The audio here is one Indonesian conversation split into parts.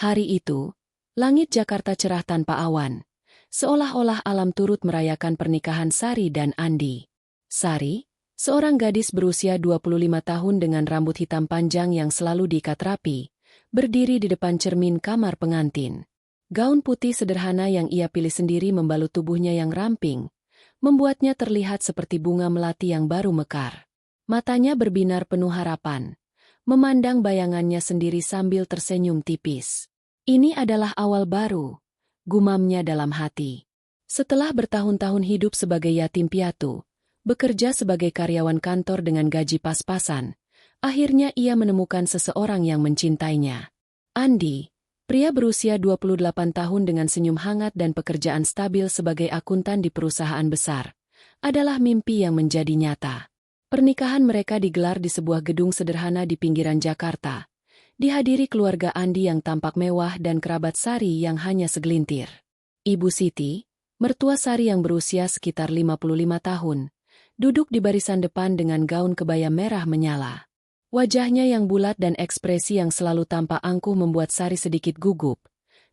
Hari itu, langit Jakarta cerah tanpa awan. Seolah-olah alam turut merayakan pernikahan Sari dan Andi. Sari, seorang gadis berusia 25 tahun dengan rambut hitam panjang yang selalu diikat rapi, berdiri di depan cermin kamar pengantin. Gaun putih sederhana yang ia pilih sendiri membalut tubuhnya yang ramping, membuatnya terlihat seperti bunga melati yang baru mekar. Matanya berbinar penuh harapan, memandang bayangannya sendiri sambil tersenyum tipis. Ini adalah awal baru, gumamnya dalam hati. Setelah bertahun-tahun hidup sebagai yatim piatu, bekerja sebagai karyawan kantor dengan gaji pas-pasan, akhirnya ia menemukan seseorang yang mencintainya. Andi, pria berusia 28 tahun dengan senyum hangat dan pekerjaan stabil sebagai akuntan di perusahaan besar, adalah mimpi yang menjadi nyata. Pernikahan mereka digelar di sebuah gedung sederhana di pinggiran Jakarta, dihadiri keluarga Andi yang tampak mewah dan kerabat Sari yang hanya segelintir. Ibu Siti, mertua Sari yang berusia sekitar 55 tahun, duduk di barisan depan dengan gaun kebaya merah menyala. Wajahnya yang bulat dan ekspresi yang selalu tampak angkuh membuat Sari sedikit gugup,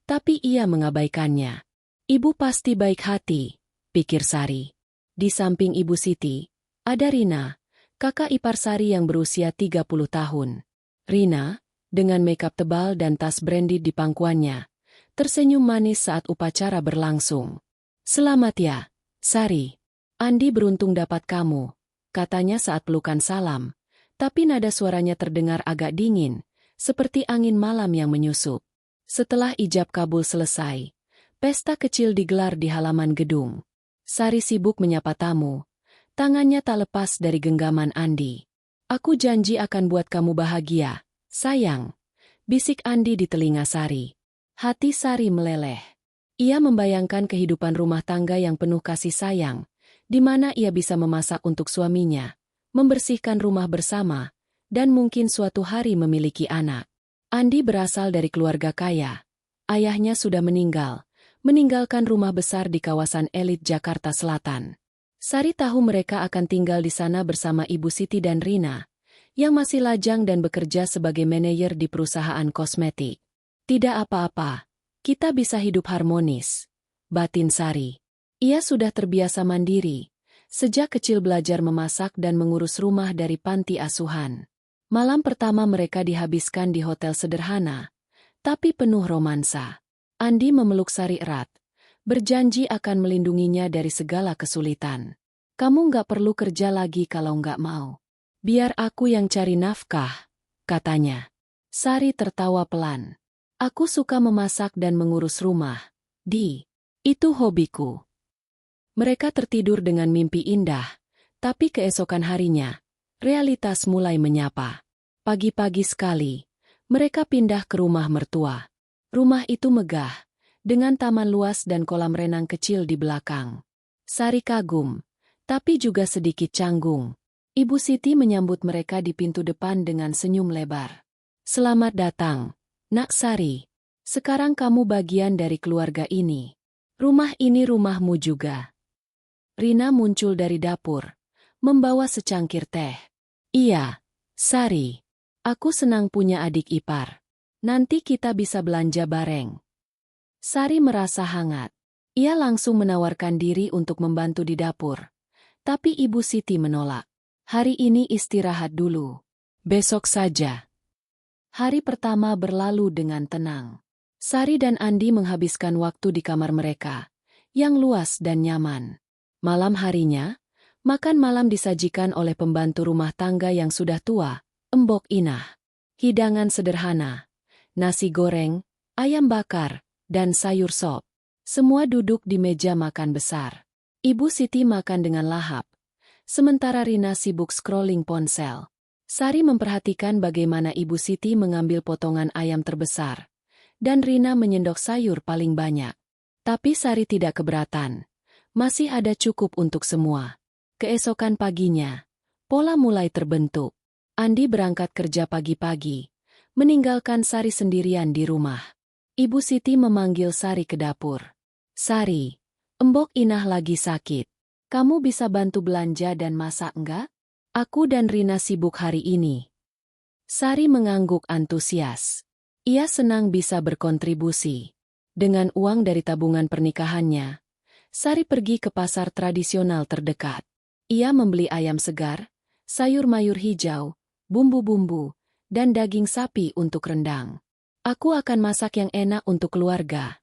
tapi ia mengabaikannya. Ibu pasti baik hati, pikir Sari. Di samping Ibu Siti, ada Rina, kakak ipar Sari yang berusia 30 tahun. Rina, dengan makeup tebal dan tas branded di pangkuannya, tersenyum manis saat upacara berlangsung. "Selamat ya, Sari. Andi beruntung dapat kamu," katanya saat pelukan salam, tapi nada suaranya terdengar agak dingin, seperti angin malam yang menyusup. Setelah ijab kabul selesai, pesta kecil digelar di halaman gedung. Sari sibuk menyapa tamu. Tangannya tak lepas dari genggaman Andi. "Aku janji akan buat kamu bahagia, sayang," bisik Andi di telinga Sari. Hati Sari meleleh. Ia membayangkan kehidupan rumah tangga yang penuh kasih sayang, di mana ia bisa memasak untuk suaminya, membersihkan rumah bersama, dan mungkin suatu hari memiliki anak. Andi berasal dari keluarga kaya. Ayahnya sudah meninggal, meninggalkan rumah besar di kawasan elit Jakarta Selatan. Sari tahu mereka akan tinggal di sana bersama Ibu Siti dan Rina, yang masih lajang dan bekerja sebagai manajer di perusahaan kosmetik. "Tidak apa-apa, kita bisa hidup harmonis," batin Sari. Ia sudah terbiasa mandiri, sejak kecil belajar memasak dan mengurus rumah dari panti asuhan. Malam pertama mereka dihabiskan di hotel sederhana, tapi penuh romansa. Andi memeluk Sari erat, berjanji akan melindunginya dari segala kesulitan. "Kamu nggak perlu kerja lagi kalau nggak mau. Biar aku yang cari nafkah," katanya. Sari tertawa pelan. "Aku suka memasak dan mengurus rumah, Di. Itu hobiku." Mereka tertidur dengan mimpi indah, tapi keesokan harinya, realitas mulai menyapa. Pagi-pagi sekali, mereka pindah ke rumah mertua. Rumah itu megah, dengan taman luas dan kolam renang kecil di belakang. Sari kagum, tapi juga sedikit canggung. Ibu Siti menyambut mereka di pintu depan dengan senyum lebar. "Selamat datang, Nak Sari. Sekarang kamu bagian dari keluarga ini. Rumah ini rumahmu juga." Rina muncul dari dapur, membawa secangkir teh. "Iya, Sari. Aku senang punya adik ipar. Nanti kita bisa belanja bareng." Sari merasa hangat. Ia langsung menawarkan diri untuk membantu di dapur. Tapi Ibu Siti menolak. "Hari ini istirahat dulu. Besok saja." Hari pertama berlalu dengan tenang. Sari dan Andi menghabiskan waktu di kamar mereka, yang luas dan nyaman. Malam harinya, makan malam disajikan oleh pembantu rumah tangga yang sudah tua, Embok Inah. Hidangan sederhana, nasi goreng, ayam bakar, dan sayur sop. Semua duduk di meja makan besar. Ibu Siti makan dengan lahap, sementara Rina sibuk scrolling ponsel. Sari memperhatikan bagaimana Ibu Siti mengambil potongan ayam terbesar, dan Rina menyendok sayur paling banyak. Tapi Sari tidak keberatan. Masih ada cukup untuk semua. Keesokan paginya, pola mulai terbentuk. Andi berangkat kerja pagi-pagi, meninggalkan Sari sendirian di rumah. Ibu Siti memanggil Sari ke dapur. "Sari, Embok Inah lagi sakit. Kamu bisa bantu belanja dan masak enggak? Aku dan Rina sibuk hari ini." Sari mengangguk antusias. Ia senang bisa berkontribusi. Dengan uang dari tabungan pernikahannya, Sari pergi ke pasar tradisional terdekat. Ia membeli ayam segar, sayur mayur hijau, bumbu-bumbu, dan daging sapi untuk rendang. Aku akan masak yang enak untuk keluarga,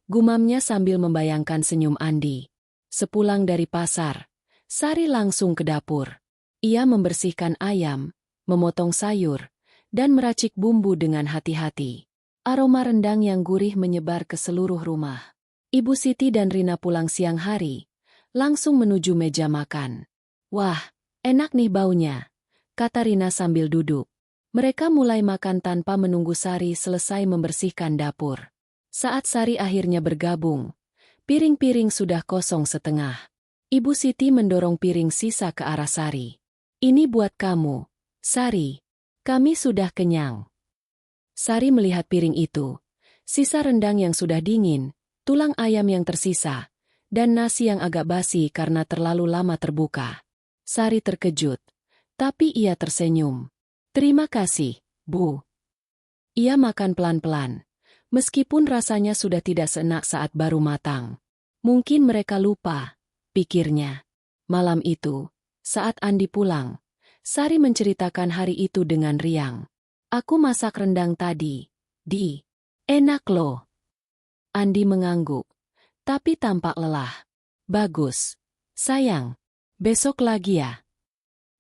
gumamnya sambil membayangkan senyum Andi. Sepulang dari pasar, Sari langsung ke dapur. Ia membersihkan ayam, memotong sayur, dan meracik bumbu dengan hati-hati. Aroma rendang yang gurih menyebar ke seluruh rumah. Ibu Siti dan Rina pulang siang hari, langsung menuju meja makan. Wah, enak nih baunya, kata Rina sambil duduk. Mereka mulai makan tanpa menunggu Sari selesai membersihkan dapur. Saat Sari akhirnya bergabung, piring-piring sudah kosong setengah. Ibu Siti mendorong piring sisa ke arah Sari. Ini buat kamu, Sari. Kami sudah kenyang. Sari melihat piring itu. Sisa rendang yang sudah dingin, tulang ayam yang tersisa, dan nasi yang agak basi karena terlalu lama terbuka. Sari terkejut, tapi ia tersenyum. Terima kasih, Bu. Ia makan pelan-pelan, meskipun rasanya sudah tidak seenak saat baru matang. Mungkin mereka lupa, pikirnya. Malam itu, saat Andi pulang, Sari menceritakan hari itu dengan riang. Aku masak rendang tadi, Di. Enak loh. Andi mengangguk, tapi tampak lelah. Bagus. Sayang. Besok lagi ya.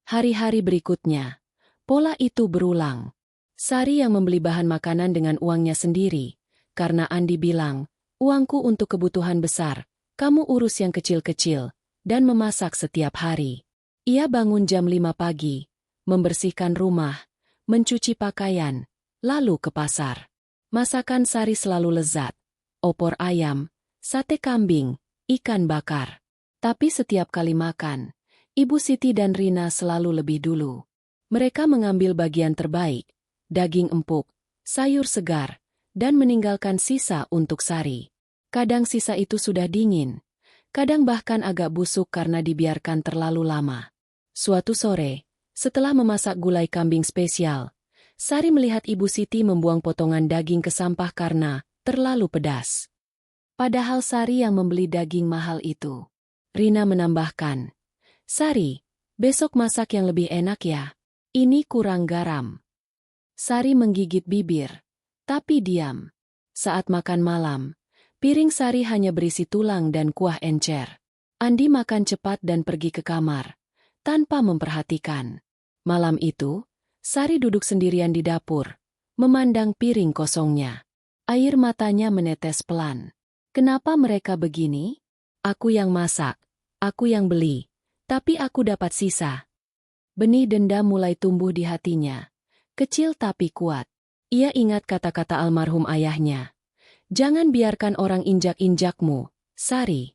Hari-hari berikutnya, pola itu berulang. Sari yang membeli bahan makanan dengan uangnya sendiri, karena Andi bilang, uangku untuk kebutuhan besar, kamu urus yang kecil-kecil, dan memasak setiap hari. Ia bangun jam 5 pagi, membersihkan rumah, mencuci pakaian, lalu ke pasar. Masakan Sari selalu lezat, opor ayam, sate kambing, ikan bakar. Tapi setiap kali makan, Ibu Siti dan Rina selalu lebih dulu. Mereka mengambil bagian terbaik, daging empuk, sayur segar, dan meninggalkan sisa untuk Sari. Kadang sisa itu sudah dingin, kadang bahkan agak busuk karena dibiarkan terlalu lama. Suatu sore, setelah memasak gulai kambing spesial, Sari melihat Ibu Siti membuang potongan daging ke sampah karena terlalu pedas. Padahal Sari yang membeli daging mahal itu. Rina menambahkan, Sari, besok masak yang lebih enak ya. Ini kurang garam. Sari menggigit bibir, tapi diam. Saat makan malam, piring Sari hanya berisi tulang dan kuah encer. Andi makan cepat dan pergi ke kamar, tanpa memperhatikan. Malam itu, Sari duduk sendirian di dapur, memandang piring kosongnya. Air matanya menetes pelan. Kenapa mereka begini? Aku yang masak, aku yang beli, tapi aku dapat sisa. Benih dendam mulai tumbuh di hatinya. Kecil tapi kuat. Ia ingat kata-kata almarhum ayahnya. Jangan biarkan orang injak-injakmu, Sari.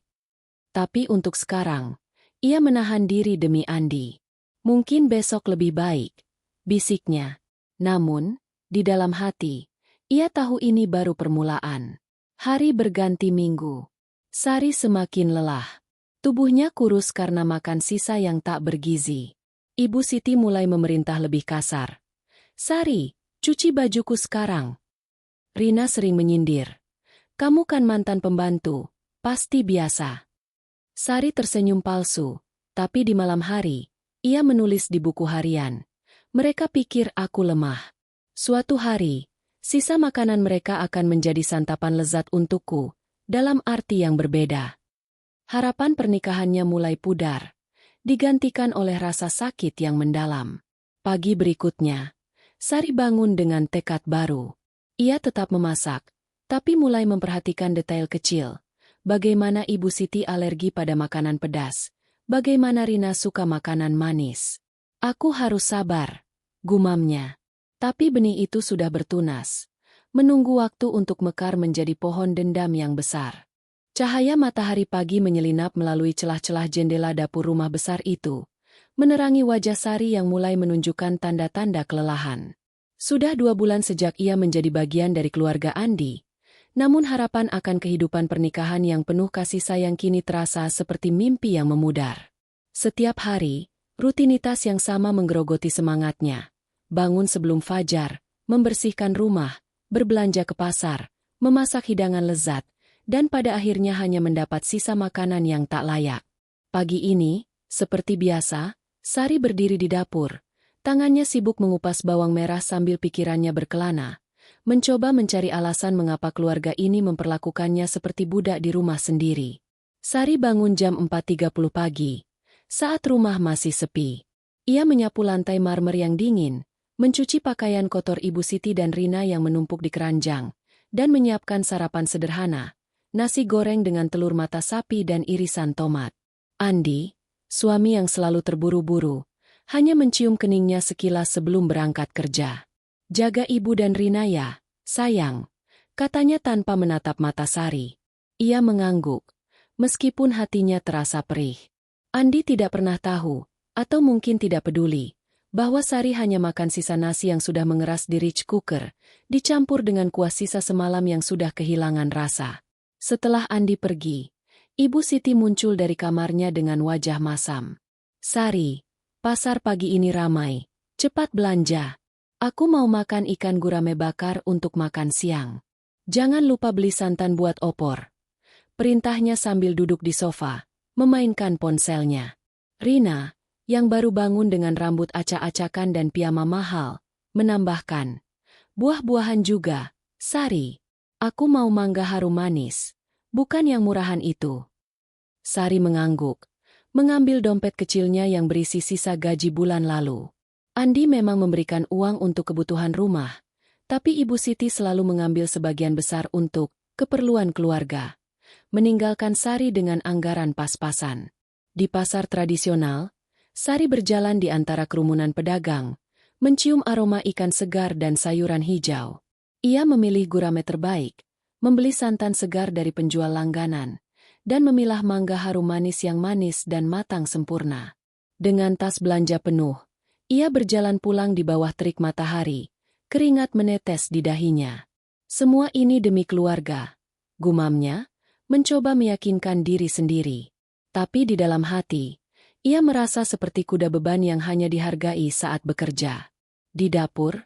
Tapi untuk sekarang, ia menahan diri demi Andi. Mungkin besok lebih baik, bisiknya. Namun, di dalam hati, ia tahu ini baru permulaan. Hari berganti minggu. Sari semakin lelah. Tubuhnya kurus karena makan sisa yang tak bergizi. Ibu Siti mulai memerintah lebih kasar. Sari, cuci bajuku sekarang. Rina sering menyindir. Kamu kan mantan pembantu, pasti biasa. Sari tersenyum palsu, tapi di malam hari, ia menulis di buku harian. Mereka pikir aku lemah. Suatu hari, sisa makanan mereka akan menjadi santapan lezat untukku, dalam arti yang berbeda. Harapan pernikahannya mulai pudar, digantikan oleh rasa sakit yang mendalam. Pagi berikutnya, Sari bangun dengan tekad baru. Ia tetap memasak, tapi mulai memperhatikan detail kecil. Bagaimana Ibu Siti alergi pada makanan pedas, bagaimana Rina suka makanan manis. Aku harus sabar, gumamnya. Tapi benih itu sudah bertunas, menunggu waktu untuk mekar menjadi pohon dendam yang besar. Cahaya matahari pagi menyelinap melalui celah-celah jendela dapur rumah besar itu, menerangi wajah Sari yang mulai menunjukkan tanda-tanda kelelahan. Sudah 2 bulan sejak ia menjadi bagian dari keluarga Andi, namun harapan akan kehidupan pernikahan yang penuh kasih sayang kini terasa seperti mimpi yang memudar. Setiap hari, rutinitas yang sama menggerogoti semangatnya. Bangun sebelum fajar, membersihkan rumah, berbelanja ke pasar, memasak hidangan lezat, dan pada akhirnya hanya mendapat sisa makanan yang tak layak. Pagi ini, seperti biasa, Sari berdiri di dapur. Tangannya sibuk mengupas bawang merah sambil pikirannya berkelana, mencoba mencari alasan mengapa keluarga ini memperlakukannya seperti budak di rumah sendiri. Sari bangun jam 4.30 pagi, saat rumah masih sepi. Ia menyapu lantai marmer yang dingin, mencuci pakaian kotor Ibu Siti dan Rina yang menumpuk di keranjang, dan menyiapkan sarapan sederhana, nasi goreng dengan telur mata sapi dan irisan tomat. Andi, suami yang selalu terburu-buru, hanya mencium keningnya sekilas sebelum berangkat kerja. "Jaga ibu dan Rina ya, sayang," katanya tanpa menatap mata Sari. Ia mengangguk, meskipun hatinya terasa perih. Andi tidak pernah tahu, atau mungkin tidak peduli, bahwa Sari hanya makan sisa nasi yang sudah mengeras di rice cooker, dicampur dengan kuah sisa semalam yang sudah kehilangan rasa. Setelah Andi pergi, Ibu Siti muncul dari kamarnya dengan wajah masam. "Sari, pasar pagi ini ramai. Cepat belanja. Aku mau makan ikan gurame bakar untuk makan siang. Jangan lupa beli santan buat opor," perintahnya sambil duduk di sofa, memainkan ponselnya. Rina, yang baru bangun dengan rambut acak-acakan dan piyama mahal, menambahkan, "Buah-buahan juga, Sari. Aku mau mangga harum manis. Bukan yang murahan itu." Sari mengangguk, mengambil dompet kecilnya yang berisi sisa gaji bulan lalu. Andi memang memberikan uang untuk kebutuhan rumah, tapi Ibu Siti selalu mengambil sebagian besar untuk keperluan keluarga, meninggalkan Sari dengan anggaran pas-pasan. Di pasar tradisional, Sari berjalan di antara kerumunan pedagang, mencium aroma ikan segar dan sayuran hijau. Ia memilih gurame terbaik, membeli santan segar dari penjual langganan, dan memilah mangga harum manis yang manis dan matang sempurna. Dengan tas belanja penuh, ia berjalan pulang di bawah terik matahari, keringat menetes di dahinya. Semua ini demi keluarga, gumamnya, mencoba meyakinkan diri sendiri. Tapi di dalam hati, ia merasa seperti kuda beban yang hanya dihargai saat bekerja. Di dapur,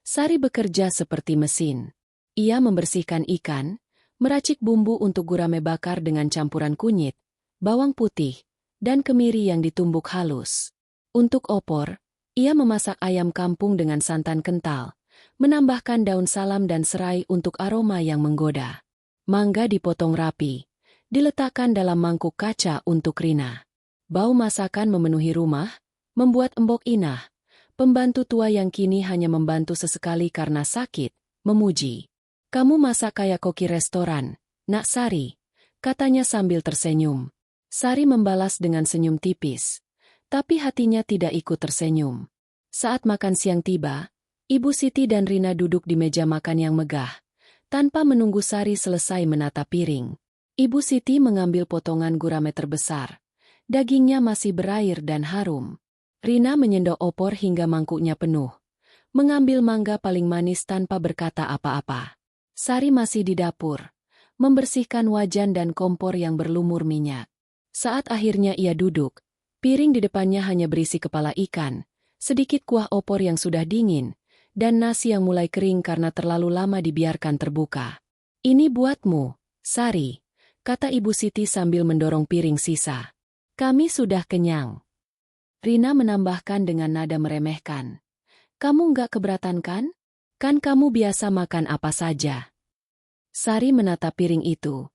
Sari bekerja seperti mesin. Ia membersihkan ikan, meracik bumbu untuk gurame bakar dengan campuran kunyit, bawang putih, dan kemiri yang ditumbuk halus. Untuk opor, ia memasak ayam kampung dengan santan kental, menambahkan daun salam dan serai untuk aroma yang menggoda. Mangga dipotong rapi, diletakkan dalam mangkuk kaca untuk Rina. Bau masakan memenuhi rumah, membuat Embok Inah, pembantu tua yang kini hanya membantu sesekali karena sakit, memuji. "Kamu masak kayak koki restoran, Nak Sari," katanya sambil tersenyum. Sari membalas dengan senyum tipis, tapi hatinya tidak ikut tersenyum. Saat makan siang tiba, Ibu Siti dan Rina duduk di meja makan yang megah, tanpa menunggu Sari selesai menata piring. Ibu Siti mengambil potongan gurame terbesar. Dagingnya masih berair dan harum. Rina menyendok opor hingga mangkuknya penuh, mengambil mangga paling manis tanpa berkata apa-apa. Sari masih di dapur, membersihkan wajan dan kompor yang berlumur minyak. Saat akhirnya ia duduk, piring di depannya hanya berisi kepala ikan, sedikit kuah opor yang sudah dingin, dan nasi yang mulai kering karena terlalu lama dibiarkan terbuka. "Ini buatmu, Sari," kata Ibu Siti sambil mendorong piring sisa. "Kami sudah kenyang." Rina menambahkan dengan nada meremehkan. "Kamu nggak keberatan kan? Kan kamu biasa makan apa saja." Sari menatap piring itu.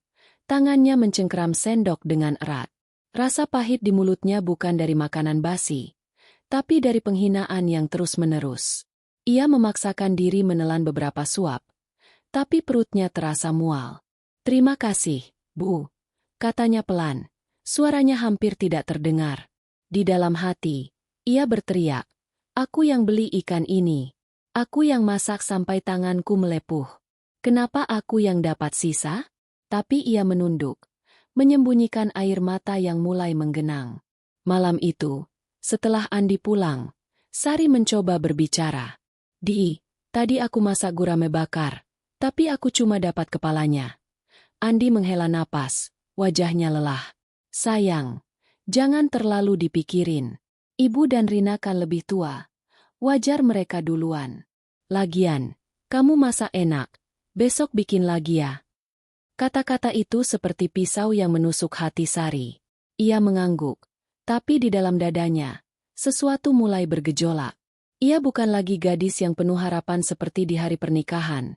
Tangannya mencengkeram sendok dengan erat. Rasa pahit di mulutnya bukan dari makanan basi, tapi dari penghinaan yang terus-menerus. Ia memaksakan diri menelan beberapa suap, tapi perutnya terasa mual. "Terima kasih, Bu," katanya pelan. Suaranya hampir tidak terdengar. Di dalam hati, ia berteriak, "Aku yang beli ikan ini. Aku yang masak sampai tanganku melepuh. Kenapa aku yang dapat sisa?" Tapi ia menunduk, menyembunyikan air mata yang mulai menggenang. Malam itu, setelah Andi pulang, Sari mencoba berbicara. Tadi aku masak gurame bakar, tapi aku cuma dapat kepalanya." Andi menghela napas, wajahnya lelah. "Sayang, jangan terlalu dipikirin. Ibu dan Rina kan lebih tua. Wajar mereka duluan. Lagian, Kamu masak enak, besok bikin lagi ya. Kata-kata itu seperti pisau yang menusuk hati Sari. Ia mengangguk, tapi di dalam dadanya, sesuatu mulai bergejolak. Ia bukan lagi gadis yang penuh harapan seperti di hari pernikahan.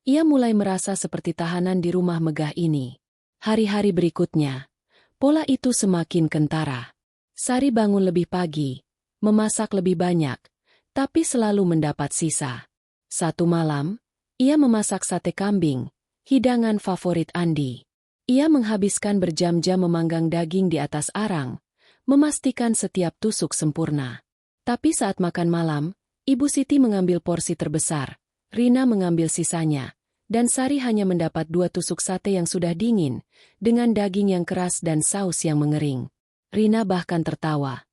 Ia mulai merasa seperti tahanan di rumah megah ini. Hari-hari berikutnya, pola itu semakin kentara. Sari bangun lebih pagi, memasak lebih banyak, tapi selalu mendapat sisa. Satu malam, ia memasak sate kambing, hidangan favorit Andi. Ia menghabiskan berjam-jam memanggang daging di atas arang, memastikan setiap tusuk sempurna. Tapi saat makan malam, Ibu Siti mengambil porsi terbesar, Rina mengambil sisanya, dan Sari hanya mendapat 2 tusuk sate yang sudah dingin, dengan daging yang keras dan saus yang mengering. Rina bahkan tertawa.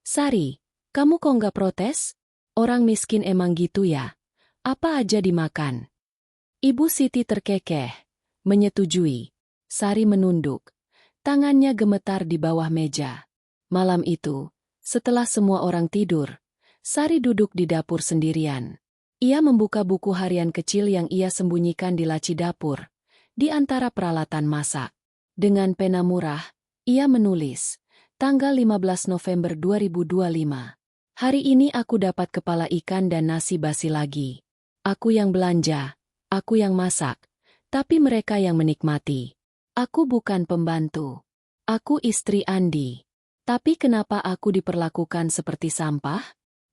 Sari, kamu kok nggak protes? Orang miskin emang gitu ya? Apa aja dimakan? Ibu Siti terkekeh, menyetujui. Sari menunduk. Tangannya gemetar di bawah meja. Malam itu, setelah semua orang tidur, Sari duduk di dapur sendirian. Ia membuka buku harian kecil yang ia sembunyikan di laci dapur, di antara peralatan masak. Dengan pena murah, ia menulis, tanggal 15 November 2025. Hari ini aku dapat kepala ikan dan nasi basi lagi. Aku yang belanja, aku yang masak, tapi mereka yang menikmati. Aku bukan pembantu. Aku istri Andi. Tapi kenapa aku diperlakukan seperti sampah?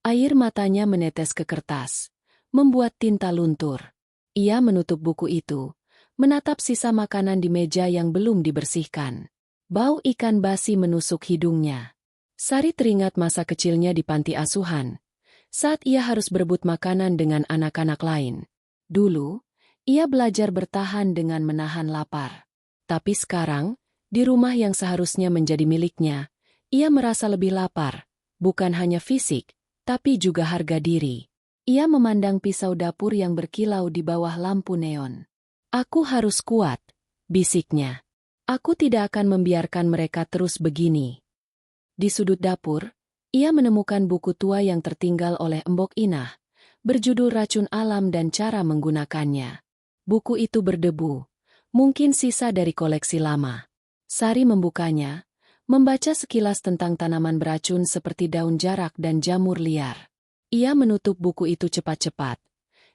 Air matanya menetes ke kertas, membuat tinta luntur. Ia menutup buku itu, menatap sisa makanan di meja yang belum dibersihkan. Bau ikan basi menusuk hidungnya. Sari teringat masa kecilnya di panti asuhan, saat ia harus berebut makanan dengan anak-anak lain. Dulu, ia belajar bertahan dengan menahan lapar. Tapi sekarang, di rumah yang seharusnya menjadi miliknya, ia merasa lebih lapar, bukan hanya fisik, tapi juga harga diri. Ia memandang pisau dapur yang berkilau di bawah lampu neon. Aku harus kuat, bisiknya. Aku tidak akan membiarkan mereka terus begini. Di sudut dapur, ia menemukan buku tua yang tertinggal oleh Embok Inah, berjudul Racun Alam dan Cara Menggunakannya. Buku itu berdebu, mungkin sisa dari koleksi lama. Sari membukanya, membaca sekilas tentang tanaman beracun seperti daun jarak dan jamur liar. Ia menutup buku itu cepat-cepat.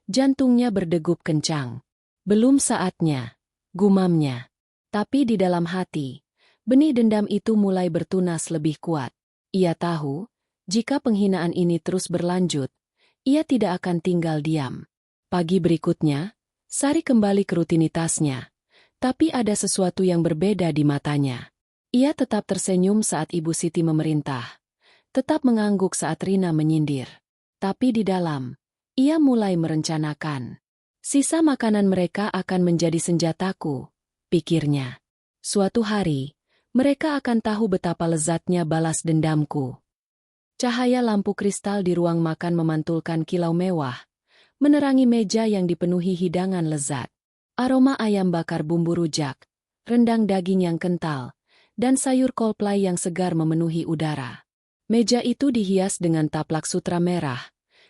Jantungnya berdegup kencang. Belum saatnya, gumamnya. Tapi di dalam hati, benih dendam itu mulai bertunas lebih kuat. Ia tahu, jika penghinaan ini terus berlanjut, ia tidak akan tinggal diam. Pagi berikutnya, Sari kembali ke rutinitasnya. Tapi ada sesuatu yang berbeda di matanya. Ia tetap tersenyum saat Ibu Siti memerintah. Tetap mengangguk saat Rina menyindir. Tapi di dalam, ia mulai merencanakan. Sisa makanan mereka akan menjadi senjataku, pikirnya. Suatu hari, mereka akan tahu betapa lezatnya balas dendamku. Cahaya lampu kristal di ruang makan memantulkan kilau mewah, menerangi meja yang dipenuhi hidangan lezat. Aroma ayam bakar bumbu rujak, rendang daging yang kental, dan sayur kolplai yang segar memenuhi udara. Meja itu dihias dengan taplak sutra merah,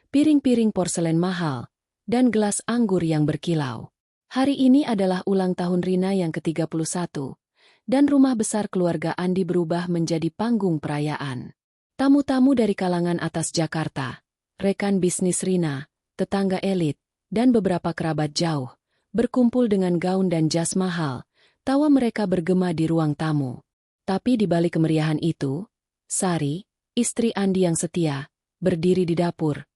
piring-piring porselen mahal, dan gelas anggur yang berkilau. Hari ini adalah ulang tahun Rina yang ke-31, dan rumah besar keluarga Andi berubah menjadi panggung perayaan. Tamu-tamu dari kalangan atas Jakarta, rekan bisnis Rina, tetangga elit, dan beberapa kerabat jauh, berkumpul dengan gaun dan jas mahal, tawa mereka bergema di ruang tamu. Tapi di balik kemeriahan itu, Sari, istri Andi yang setia, berdiri di dapur.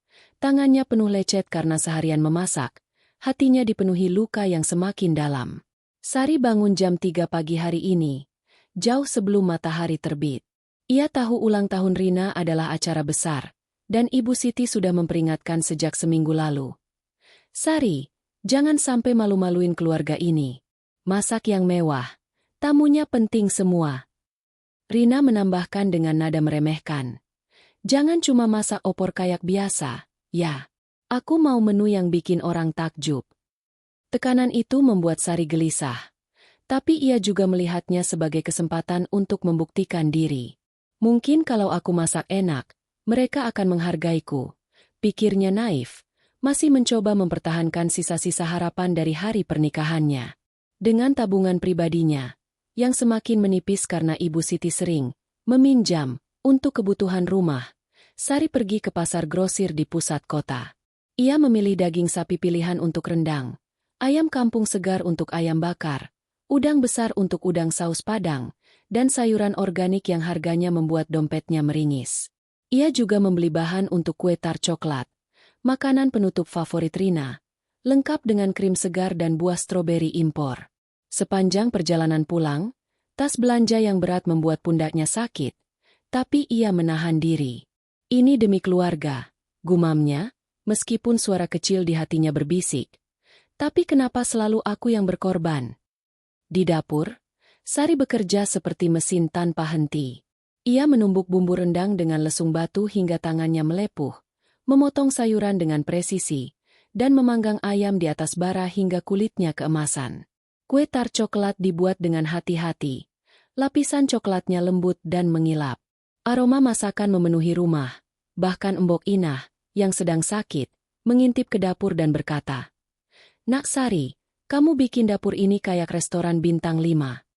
Tangannya penuh lecet karena seharian memasak, hatinya dipenuhi luka yang semakin dalam. Sari bangun jam 3 pagi hari ini, jauh sebelum matahari terbit. Ia tahu ulang tahun Rina adalah acara besar, dan Ibu Siti sudah memperingatkan sejak seminggu lalu. Sari, jangan sampai malu-maluin keluarga ini. Masak yang mewah, tamunya penting semua. Rina menambahkan dengan nada meremehkan. Jangan cuma masak opor kayak biasa, ya. Aku mau menu yang bikin orang takjub. Tekanan itu membuat Sari gelisah. Tapi ia juga melihatnya sebagai kesempatan untuk membuktikan diri. Mungkin kalau aku masak enak, mereka akan menghargaiku. Pikirnya naif, masih mencoba mempertahankan sisa-sisa harapan dari hari pernikahannya. Dengan tabungan pribadinya, yang semakin menipis karena Ibu Siti sering meminjam untuk kebutuhan rumah, Sari pergi ke pasar grosir di pusat kota. Ia memilih daging sapi pilihan untuk rendang, ayam kampung segar untuk ayam bakar, udang besar untuk udang saus Padang, dan sayuran organik yang harganya membuat dompetnya meringis. Ia juga membeli bahan untuk kue tar coklat, makanan penutup favorit Rina, lengkap dengan krim segar dan buah stroberi impor. Sepanjang perjalanan pulang, tas belanja yang berat membuat pundaknya sakit, tapi ia menahan diri. Ini demi keluarga, gumamnya, meskipun suara kecil di hatinya berbisik. Tapi kenapa selalu aku yang berkorban? Di dapur, Sari bekerja seperti mesin tanpa henti. Ia menumbuk bumbu rendang dengan lesung batu hingga tangannya melepuh, memotong sayuran dengan presisi, dan memanggang ayam di atas bara hingga kulitnya keemasan. Kue tar coklat dibuat dengan hati-hati. Lapisan coklatnya lembut dan mengilap. Aroma masakan memenuhi rumah. Bahkan Embok Inah, yang sedang sakit, mengintip ke dapur dan berkata, "Nak Sari, kamu bikin dapur ini kayak restoran bintang 5.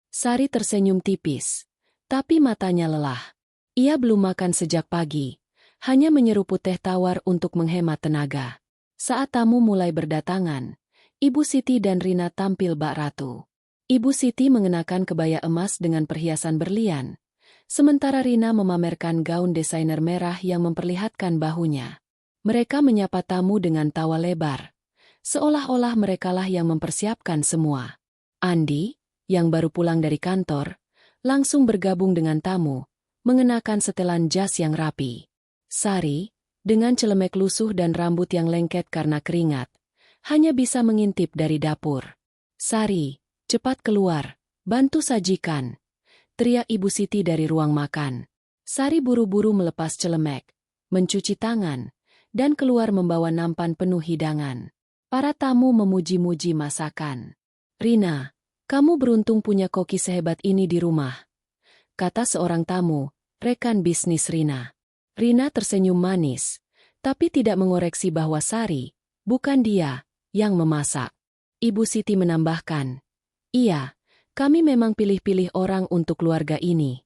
Sari tersenyum tipis, tapi matanya lelah. Ia belum makan sejak pagi, hanya menyeruput teh tawar untuk menghemat tenaga. Saat tamu mulai berdatangan, Ibu Siti dan Rina tampil bak ratu. Ibu Siti mengenakan kebaya emas dengan perhiasan berlian, sementara Rina memamerkan gaun desainer merah yang memperlihatkan bahunya. Mereka menyapa tamu dengan tawa lebar, seolah-olah merekalah yang mempersiapkan semua. Andi, yang baru pulang dari kantor, langsung bergabung dengan tamu, mengenakan setelan jas yang rapi. Sari, dengan celemek lusuh dan rambut yang lengket karena keringat, hanya bisa mengintip dari dapur. "Sari, cepat keluar, bantu sajikan," teriak Ibu Siti dari ruang makan. Sari buru-buru melepas celemek, mencuci tangan, dan keluar membawa nampan penuh hidangan. Para tamu memuji-muji masakan. "Rina, kamu beruntung punya koki sehebat ini di rumah," kata seorang tamu, rekan bisnis Rina. Rina tersenyum manis, tapi tidak mengoreksi bahwa Sari, bukan dia, yang memasak. Ibu Siti menambahkan, "Iya, kami memang pilih-pilih orang untuk keluarga ini."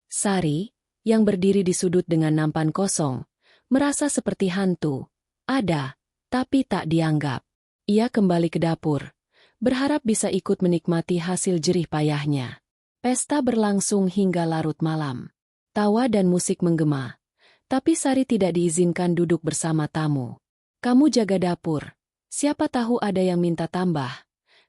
Sari, yang berdiri di sudut dengan nampan kosong, merasa seperti hantu. Ada, tapi tak dianggap. Ia kembali ke dapur, berharap bisa ikut menikmati hasil jerih payahnya. Pesta berlangsung hingga larut malam. Tawa dan musik menggema. Tapi Sari tidak diizinkan duduk bersama tamu. "Kamu jaga dapur. Siapa tahu ada yang minta tambah,"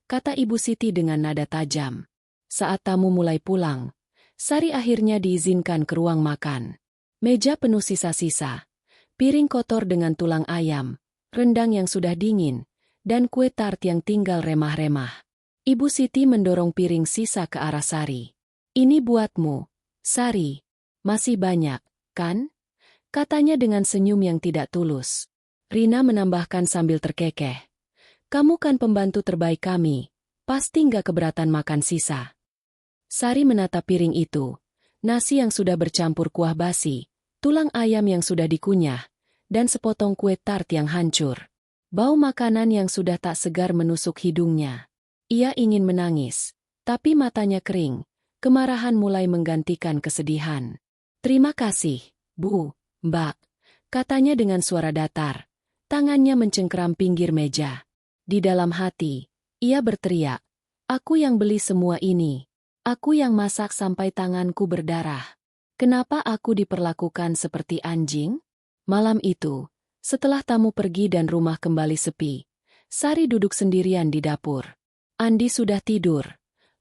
kata Ibu Siti dengan nada tajam. Saat tamu mulai pulang, Sari akhirnya diizinkan ke ruang makan. Meja penuh sisa-sisa, piring kotor dengan tulang ayam, rendang yang sudah dingin, dan kue tart yang tinggal remah-remah. Ibu Siti mendorong piring sisa ke arah Sari. "Ini buatmu, Sari. Masih banyak, kan?" katanya dengan senyum yang tidak tulus. Rina menambahkan sambil terkekeh, "Kamu kan pembantu terbaik kami, pasti nggak keberatan makan sisa." Sari menatap piring itu, nasi yang sudah bercampur kuah basi, tulang ayam yang sudah dikunyah, dan sepotong kue tart yang hancur. Bau makanan yang sudah tak segar menusuk hidungnya. Ia ingin menangis, tapi matanya kering, kemarahan mulai menggantikan kesedihan. "Terima kasih, Bu, Mbak," katanya dengan suara datar. Tangannya mencengkeram pinggir meja. Di dalam hati, ia berteriak, "Aku yang beli semua ini. Aku yang masak sampai tanganku berdarah. Kenapa aku diperlakukan seperti anjing?" Malam itu, setelah tamu pergi dan rumah kembali sepi, Sari duduk sendirian di dapur. Andi sudah tidur,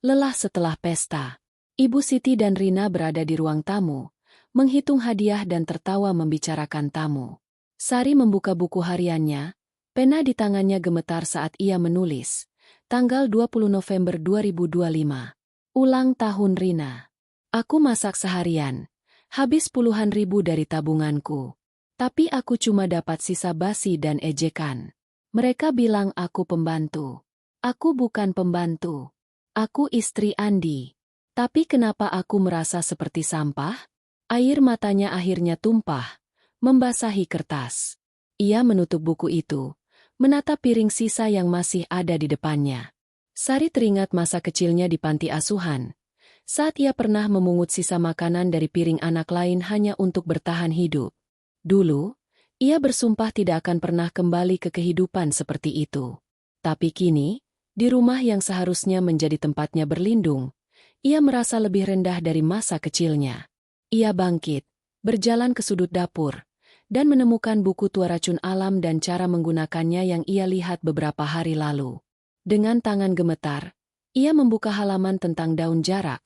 lelah setelah pesta. Ibu Siti dan Rina berada di ruang tamu, menghitung hadiah dan tertawa membicarakan tamu. Sari membuka buku hariannya, pena di tangannya gemetar saat ia menulis, tanggal 20 November 2025. Ulang tahun Rina. "Aku masak seharian, habis puluhan ribu dari tabunganku. Tapi aku cuma dapat sisa basi dan ejekan. Mereka bilang aku pembantu. Aku bukan pembantu. Aku istri Andi. Tapi kenapa aku merasa seperti sampah?" Air matanya akhirnya tumpah, membasahi kertas. Ia menutup buku itu, menatap piring sisa yang masih ada di depannya. Sari teringat masa kecilnya di panti asuhan, saat ia pernah memungut sisa makanan dari piring anak lain hanya untuk bertahan hidup. Dulu, ia bersumpah tidak akan pernah kembali ke kehidupan seperti itu. Tapi kini, di rumah yang seharusnya menjadi tempatnya berlindung, ia merasa lebih rendah dari masa kecilnya. Ia bangkit, berjalan ke sudut dapur, dan menemukan buku tua racun alam dan cara menggunakannya yang ia lihat beberapa hari lalu. Dengan tangan gemetar, ia membuka halaman tentang daun jarak,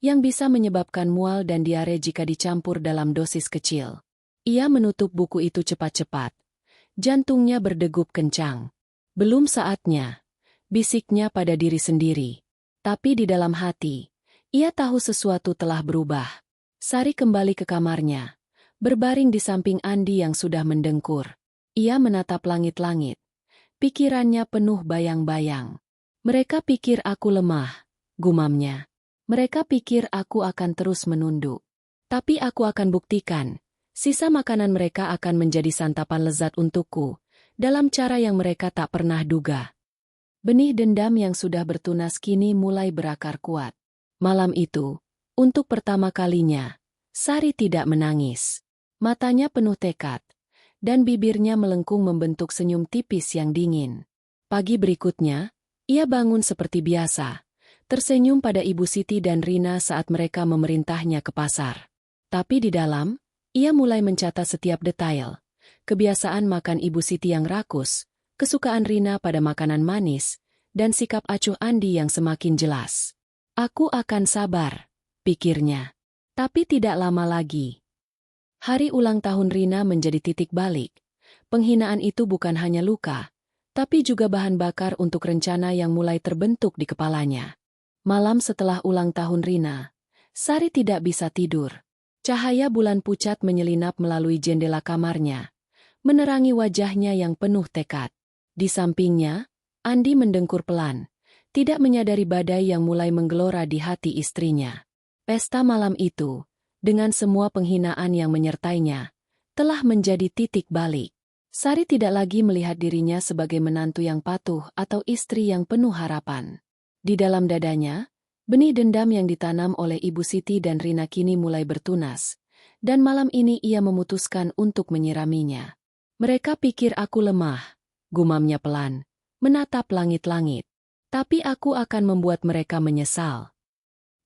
yang bisa menyebabkan mual dan diare jika dicampur dalam dosis kecil. Ia menutup buku itu cepat-cepat. Jantungnya berdegup kencang. Belum saatnya, bisiknya pada diri sendiri. Tapi di dalam hati, ia tahu sesuatu telah berubah. Sari kembali ke kamarnya, berbaring di samping Andi yang sudah mendengkur. Ia menatap langit-langit. Pikirannya penuh bayang-bayang. Mereka pikir aku lemah, gumamnya. Mereka pikir aku akan terus menunduk. Tapi aku akan buktikan, sisa makanan mereka akan menjadi santapan lezat untukku, dalam cara yang mereka tak pernah duga. Benih dendam yang sudah bertunas kini mulai berakar kuat. Malam itu, untuk pertama kalinya, Sari tidak menangis. Matanya penuh tekad, dan bibirnya melengkung membentuk senyum tipis yang dingin. Pagi berikutnya, ia bangun seperti biasa, tersenyum pada Ibu Siti dan Rina saat mereka memerintahnya ke pasar. Tapi di dalam, ia mulai mencatat setiap detail. Kebiasaan makan Ibu Siti yang rakus, kesukaan Rina pada makanan manis, dan sikap acuh Andi yang semakin jelas. Aku akan sabar, pikirnya. Tapi tidak lama lagi. Hari ulang tahun Rina menjadi titik balik. Penghinaan itu bukan hanya luka, tapi juga bahan bakar untuk rencana yang mulai terbentuk di kepalanya. Malam setelah ulang tahun Rina, Sari tidak bisa tidur. Cahaya bulan pucat menyelinap melalui jendela kamarnya, menerangi wajahnya yang penuh tekad. Di sampingnya, Andi mendengkur pelan, tidak menyadari badai yang mulai menggelora di hati istrinya. Pesta malam itu, dengan semua penghinaan yang menyertainya, telah menjadi titik balik. Sari tidak lagi melihat dirinya sebagai menantu yang patuh atau istri yang penuh harapan. Di dalam dadanya, benih dendam yang ditanam oleh Ibu Siti dan Rina kini mulai bertunas, dan malam ini ia memutuskan untuk menyiraminya. Mereka pikir aku lemah, gumamnya pelan, menatap langit-langit. Tapi aku akan membuat mereka menyesal.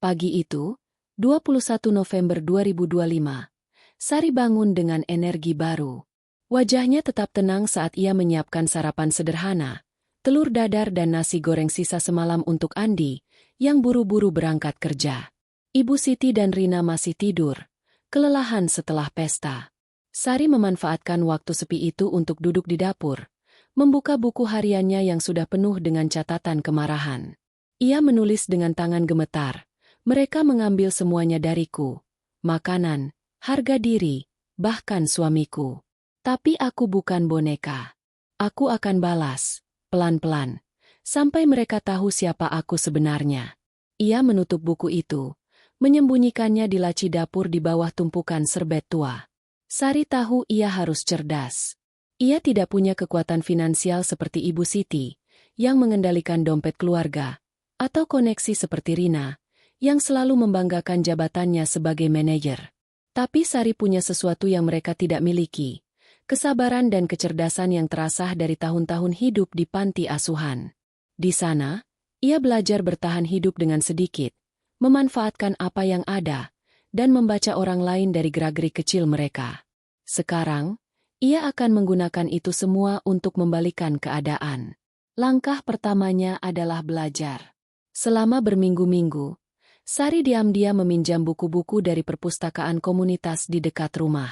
Pagi itu, 21 November 2025, Sari bangun dengan energi baru. Wajahnya tetap tenang saat ia menyiapkan sarapan sederhana, telur dadar dan nasi goreng sisa semalam untuk Andi, yang buru-buru berangkat kerja. Ibu Siti dan Rina masih tidur, kelelahan setelah pesta. Sari memanfaatkan waktu sepi itu untuk duduk di dapur, membuka buku hariannya yang sudah penuh dengan catatan kemarahan. Ia menulis dengan tangan gemetar. Mereka mengambil semuanya dariku. Makanan, harga diri, bahkan suamiku. Tapi aku bukan boneka. Aku akan balas, pelan-pelan, sampai mereka tahu siapa aku sebenarnya. Ia menutup buku itu, menyembunyikannya di laci dapur di bawah tumpukan serbet tua. Sari tahu ia harus cerdas. Ia tidak punya kekuatan finansial seperti Ibu Siti, yang mengendalikan dompet keluarga, atau koneksi seperti Rina, yang selalu membanggakan jabatannya sebagai manajer. Tapi Sari punya sesuatu yang mereka tidak miliki, kesabaran dan kecerdasan yang terasah dari tahun-tahun hidup di panti asuhan. Di sana, ia belajar bertahan hidup dengan sedikit, memanfaatkan apa yang ada, dan membaca orang lain dari gerak-gerik kecil mereka. Sekarang, ia akan menggunakan itu semua untuk membalikan keadaan. Langkah pertamanya adalah belajar. Selama berminggu-minggu, Sari diam-diam meminjam buku-buku dari perpustakaan komunitas di dekat rumah.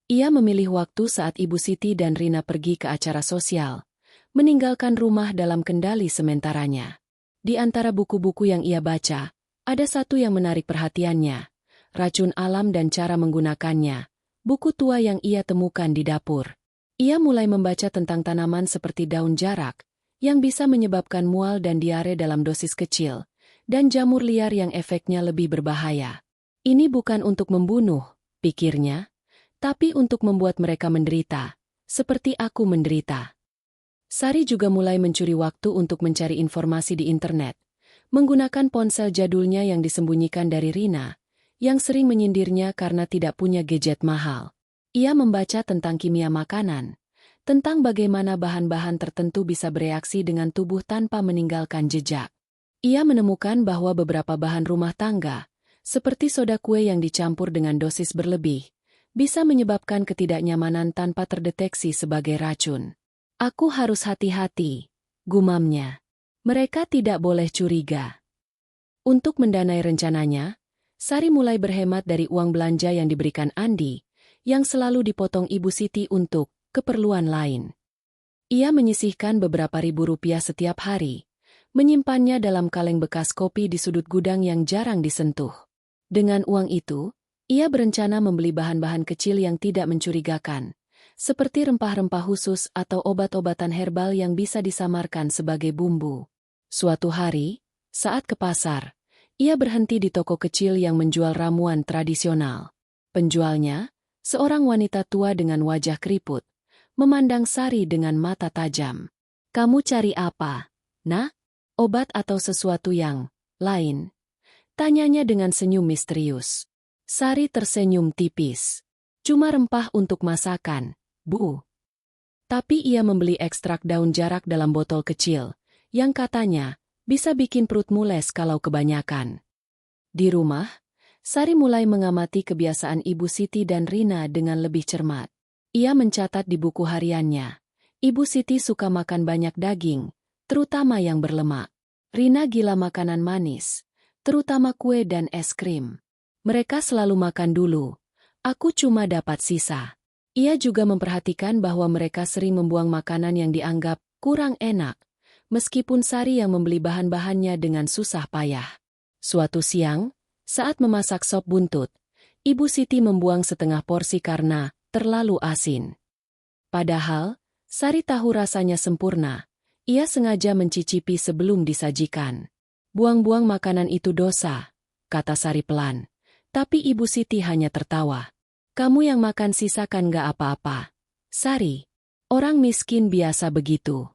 Ia memilih waktu saat Ibu Siti dan Rina pergi ke acara sosial, meninggalkan rumah dalam kendali sementaranya. Di antara buku-buku yang ia baca, ada satu yang menarik perhatiannya, Racun Alam dan Cara Menggunakannya, buku tua yang ia temukan di dapur. Ia mulai membaca tentang tanaman seperti daun jarak, yang bisa menyebabkan mual dan diare dalam dosis kecil, dan jamur liar yang efeknya lebih berbahaya. Ini bukan untuk membunuh, pikirnya, tapi untuk membuat mereka menderita, seperti aku menderita. Sari juga mulai mencuri waktu untuk mencari informasi di internet, menggunakan ponsel jadulnya yang disembunyikan dari Rina, yang sering menyindirnya karena tidak punya gadget mahal. Ia membaca tentang kimia makanan, tentang bagaimana bahan-bahan tertentu bisa bereaksi dengan tubuh tanpa meninggalkan jejak. Ia menemukan bahwa beberapa bahan rumah tangga, seperti soda kue yang dicampur dengan dosis berlebih, bisa menyebabkan ketidaknyamanan tanpa terdeteksi sebagai racun. Aku harus hati-hati, gumamnya. Mereka tidak boleh curiga. Untuk mendanai rencananya, Sari mulai berhemat dari uang belanja yang diberikan Andi, yang selalu dipotong Ibu Siti untuk keperluan lain. Ia menyisihkan beberapa ribu rupiah setiap hari, menyimpannya dalam kaleng bekas kopi di sudut gudang yang jarang disentuh. Dengan uang itu, ia berencana membeli bahan-bahan kecil yang tidak mencurigakan, seperti rempah-rempah khusus atau obat-obatan herbal yang bisa disamarkan sebagai bumbu. Suatu hari, saat ke pasar, ia berhenti di toko kecil yang menjual ramuan tradisional. Penjualnya, seorang wanita tua dengan wajah keriput, memandang Sari dengan mata tajam. "Kamu cari apa, Nak? Obat atau sesuatu yang lain?" tanyanya dengan senyum misterius. Sari tersenyum tipis. "Cuma rempah untuk masakan, Bu." Tapi ia membeli ekstrak daun jarak dalam botol kecil, yang katanya bisa bikin perut mules kalau kebanyakan. Di rumah, Sari mulai mengamati kebiasaan Ibu Siti dan Rina dengan lebih cermat. Ia mencatat di buku hariannya. Ibu Siti suka makan banyak daging, terutama yang berlemak. Rina gila makanan manis, terutama kue dan es krim. Mereka selalu makan dulu. Aku cuma dapat sisa. Ia juga memperhatikan bahwa mereka sering membuang makanan yang dianggap kurang enak, meskipun Sari yang membeli bahan-bahannya dengan susah payah. Suatu siang, saat memasak sop buntut, Ibu Siti membuang setengah porsi karena terlalu asin. Padahal, Sari tahu rasanya sempurna. Ia sengaja mencicipi sebelum disajikan. "Buang-buang makanan itu dosa," kata Sari pelan. Tapi Ibu Siti hanya tertawa. "Kamu yang makan sisa kan gak apa-apa, Sari. Orang miskin biasa begitu."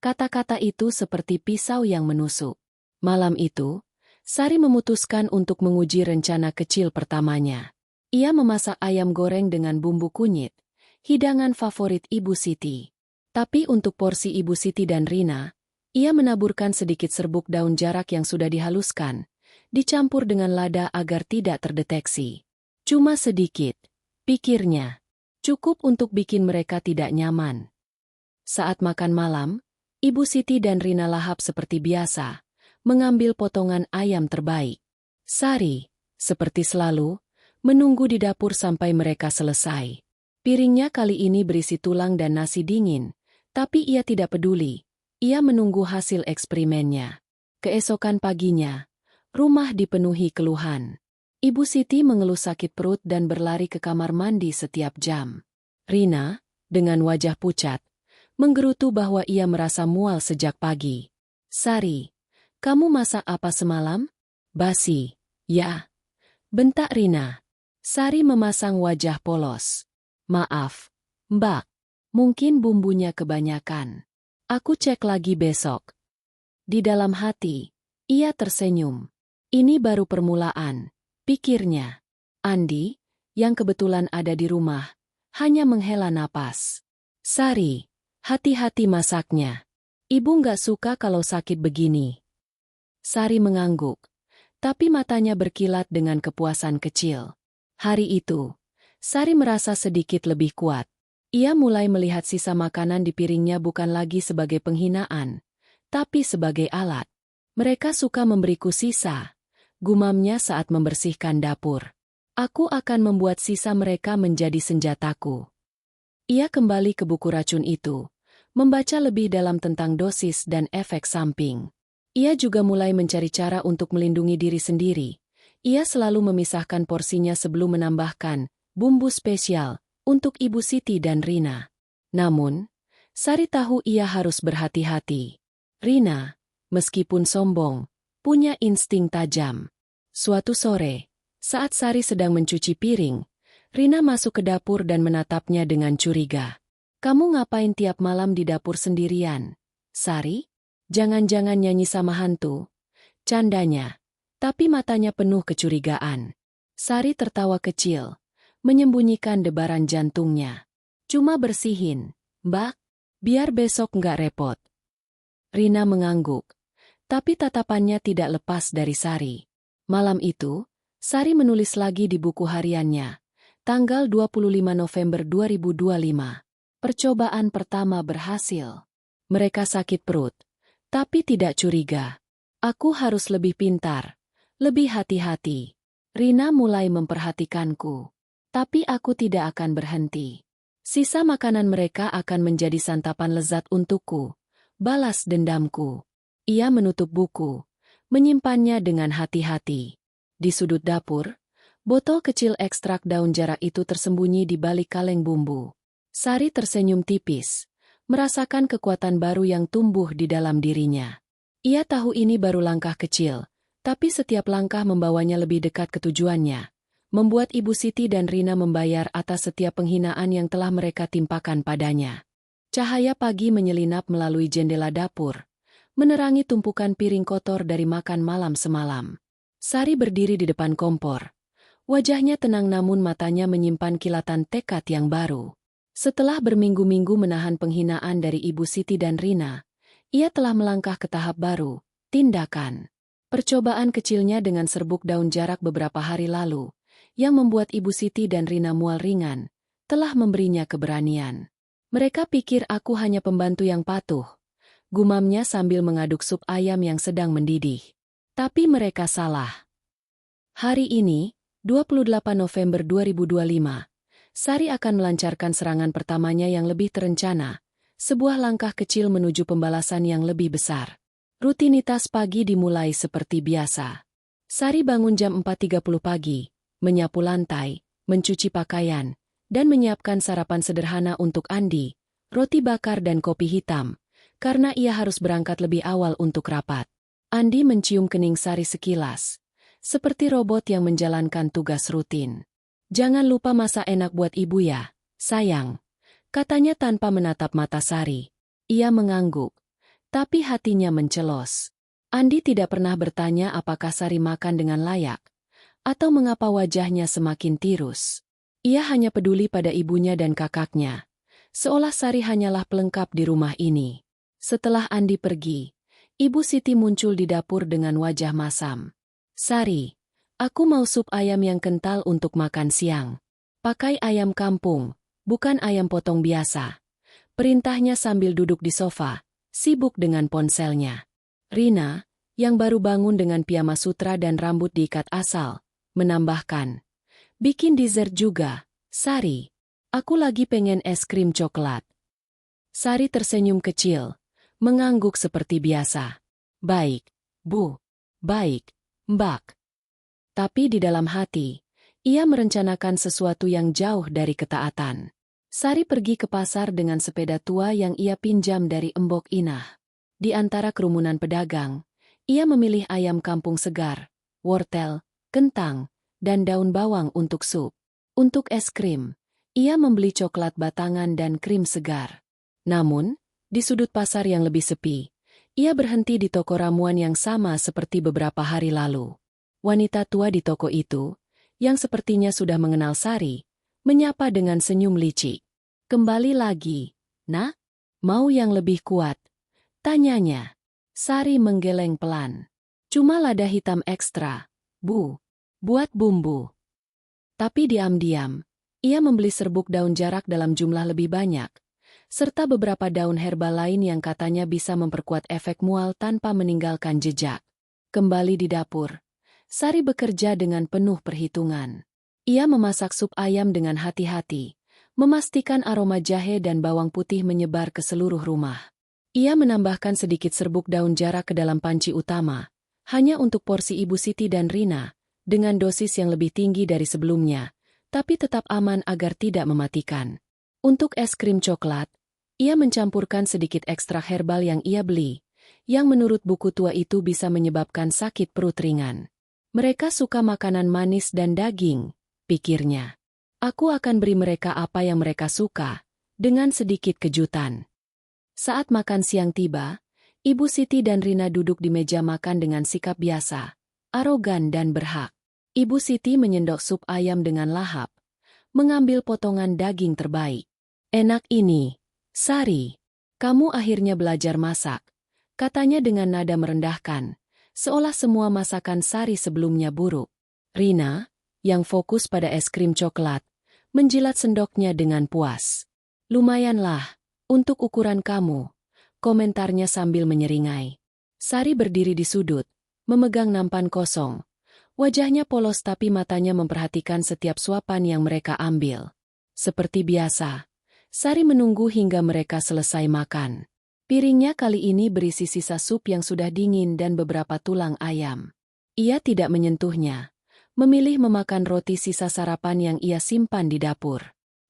Kata-kata itu seperti pisau yang menusuk. Malam itu, Sari memutuskan untuk menguji rencana kecil pertamanya. Ia memasak ayam goreng dengan bumbu kunyit, hidangan favorit Ibu Siti. Tapi untuk porsi Ibu Siti dan Rina, ia menaburkan sedikit serbuk daun jarak yang sudah dihaluskan, dicampur dengan lada agar tidak terdeteksi. Cuma sedikit, pikirnya. Cukup untuk bikin mereka tidak nyaman. Saat makan malam, Ibu Siti dan Rina lahap seperti biasa, mengambil potongan ayam terbaik. Sari, seperti selalu, menunggu di dapur sampai mereka selesai. Piringnya kali ini berisi tulang dan nasi dingin, tapi ia tidak peduli. Ia menunggu hasil eksperimennya. Keesokan paginya, rumah dipenuhi keluhan. Ibu Siti mengeluh sakit perut dan berlari ke kamar mandi setiap jam. Rina, dengan wajah pucat, menggerutu bahwa ia merasa mual sejak pagi. "Sari, kamu masak apa semalam?" "Basi." "Ya," bentak Rina. Sari memasang wajah polos. "Maaf, Mbak. Mungkin bumbunya kebanyakan. Aku cek lagi besok." Di dalam hati, ia tersenyum. Ini baru permulaan, pikirnya. Andi, yang kebetulan ada di rumah, hanya menghela napas. "Sari, hati-hati masaknya. Ibu nggak suka kalau sakit begini." Sari mengangguk, tapi matanya berkilat dengan kepuasan kecil. Hari itu, Sari merasa sedikit lebih kuat. Ia mulai melihat sisa makanan di piringnya bukan lagi sebagai penghinaan, tapi sebagai alat. "Mereka suka memberiku sisa," gumamnya saat membersihkan dapur. "Aku akan membuat sisa mereka menjadi senjataku." Ia kembali ke buku racun itu, membaca lebih dalam tentang dosis dan efek samping. Ia juga mulai mencari cara untuk melindungi diri sendiri. Ia selalu memisahkan porsinya sebelum menambahkan bumbu spesial untuk Ibu Siti dan Rina. Namun, Sari tahu ia harus berhati-hati. Rina, meskipun sombong, punya insting tajam. Suatu sore, saat Sari sedang mencuci piring, Rina masuk ke dapur dan menatapnya dengan curiga. Kamu ngapain tiap malam di dapur sendirian? Sari? Jangan-jangan nyanyi sama hantu? Candanya. Tapi matanya penuh kecurigaan. Sari tertawa kecil, menyembunyikan debaran jantungnya. Cuma bersihin, Mbak. Biar besok nggak repot. Rina mengangguk. Tapi tatapannya tidak lepas dari Sari. Malam itu, Sari menulis lagi di buku hariannya. Tanggal 25 November 2025. Percobaan pertama berhasil. Mereka sakit perut, tapi tidak curiga. Aku harus lebih pintar, lebih hati-hati. Rina mulai memperhatikanku. Tapi aku tidak akan berhenti. Sisa makanan mereka akan menjadi santapan lezat untukku. Balas dendamku. Ia menutup buku, menyimpannya dengan hati-hati. Di sudut dapur, botol kecil ekstrak daun jarak itu tersembunyi di balik kaleng bumbu. Sari tersenyum tipis, merasakan kekuatan baru yang tumbuh di dalam dirinya. Ia tahu ini baru langkah kecil, tapi setiap langkah membawanya lebih dekat ke tujuannya, membuat Ibu Siti dan Rina membayar atas setiap penghinaan yang telah mereka timpakan padanya. Cahaya pagi menyelinap melalui jendela dapur, menerangi tumpukan piring kotor dari makan malam semalam. Sari berdiri di depan kompor. Wajahnya tenang namun matanya menyimpan kilatan tekad yang baru. Setelah berminggu-minggu menahan penghinaan dari Ibu Siti dan Rina, ia telah melangkah ke tahap baru, tindakan. Percobaan kecilnya dengan serbuk daun jarak beberapa hari lalu, yang membuat Ibu Siti dan Rina mual ringan, telah memberinya keberanian. Mereka pikir aku hanya pembantu yang patuh, gumamnya sambil mengaduk sup ayam yang sedang mendidih. Tapi mereka salah. Hari ini, 28 November 2025, Sari akan melancarkan serangan pertamanya yang lebih terencana, sebuah langkah kecil menuju pembalasan yang lebih besar. Rutinitas pagi dimulai seperti biasa. Sari bangun jam 4.30 pagi, menyapu lantai, mencuci pakaian, dan menyiapkan sarapan sederhana untuk Andi, roti bakar dan kopi hitam, karena ia harus berangkat lebih awal untuk rapat. Andi mencium kening Sari sekilas, seperti robot yang menjalankan tugas rutin. Jangan lupa masak enak buat ibu ya, sayang, katanya tanpa menatap mata Sari. Ia mengangguk, tapi hatinya mencelos. Andi tidak pernah bertanya apakah Sari makan dengan layak, atau mengapa wajahnya semakin tirus. Ia hanya peduli pada ibunya dan kakaknya, seolah Sari hanyalah pelengkap di rumah ini. Setelah Andi pergi, Ibu Siti muncul di dapur dengan wajah masam. Sari, aku mau sup ayam yang kental untuk makan siang. Pakai ayam kampung, bukan ayam potong biasa. Perintahnya sambil duduk di sofa, sibuk dengan ponselnya. Rina, yang baru bangun dengan piyama sutra dan rambut diikat asal, menambahkan, bikin dessert juga, Sari. Aku lagi pengen es krim coklat. Sari tersenyum kecil, mengangguk seperti biasa. Baik, Bu. Baik, Mbak. Tapi di dalam hati, ia merencanakan sesuatu yang jauh dari ketaatan. Sari pergi ke pasar dengan sepeda tua yang ia pinjam dari Embok Inah. Di antara kerumunan pedagang, ia memilih ayam kampung segar, wortel, kentang, dan daun bawang untuk sup. Untuk es krim, ia membeli coklat batangan dan krim segar. Namun, di sudut pasar yang lebih sepi, ia berhenti di toko ramuan yang sama seperti beberapa hari lalu. Wanita tua di toko itu, yang sepertinya sudah mengenal Sari, menyapa dengan senyum licik. Kembali lagi, Nak? Mau yang lebih kuat? Tanyanya. Sari menggeleng pelan. Cuma lada hitam ekstra, Bu. Buat bumbu. Tapi diam-diam, ia membeli serbuk daun jarak dalam jumlah lebih banyak, serta beberapa daun herbal lain yang katanya bisa memperkuat efek mual tanpa meninggalkan jejak. Kembali di dapur, Sari bekerja dengan penuh perhitungan. Ia memasak sup ayam dengan hati-hati, memastikan aroma jahe dan bawang putih menyebar ke seluruh rumah. Ia menambahkan sedikit serbuk daun jarak ke dalam panci utama, hanya untuk porsi Ibu Siti dan Rina, dengan dosis yang lebih tinggi dari sebelumnya, tapi tetap aman agar tidak mematikan. Untuk es krim coklat, ia mencampurkan sedikit ekstrak herbal yang ia beli, yang menurut buku tua itu bisa menyebabkan sakit perut ringan. Mereka suka makanan manis dan daging, pikirnya. Aku akan beri mereka apa yang mereka suka, dengan sedikit kejutan. Saat makan siang tiba, Ibu Siti dan Rina duduk di meja makan dengan sikap biasa, arogan dan berhak. Ibu Siti menyendok sup ayam dengan lahap, mengambil potongan daging terbaik. "Enak ini, Sari. Kamu akhirnya belajar masak," katanya dengan nada merendahkan, seolah semua masakan Sari sebelumnya buruk. Rina, yang fokus pada es krim coklat, menjilat sendoknya dengan puas. "Lumayanlah, untuk ukuran kamu," komentarnya sambil menyeringai. Sari berdiri di sudut, memegang nampan kosong. Wajahnya polos tapi matanya memperhatikan setiap suapan yang mereka ambil. Seperti biasa, Sari menunggu hingga mereka selesai makan. Piringnya kali ini berisi sisa sup yang sudah dingin dan beberapa tulang ayam. Ia tidak menyentuhnya, memilih memakan roti sisa sarapan yang ia simpan di dapur.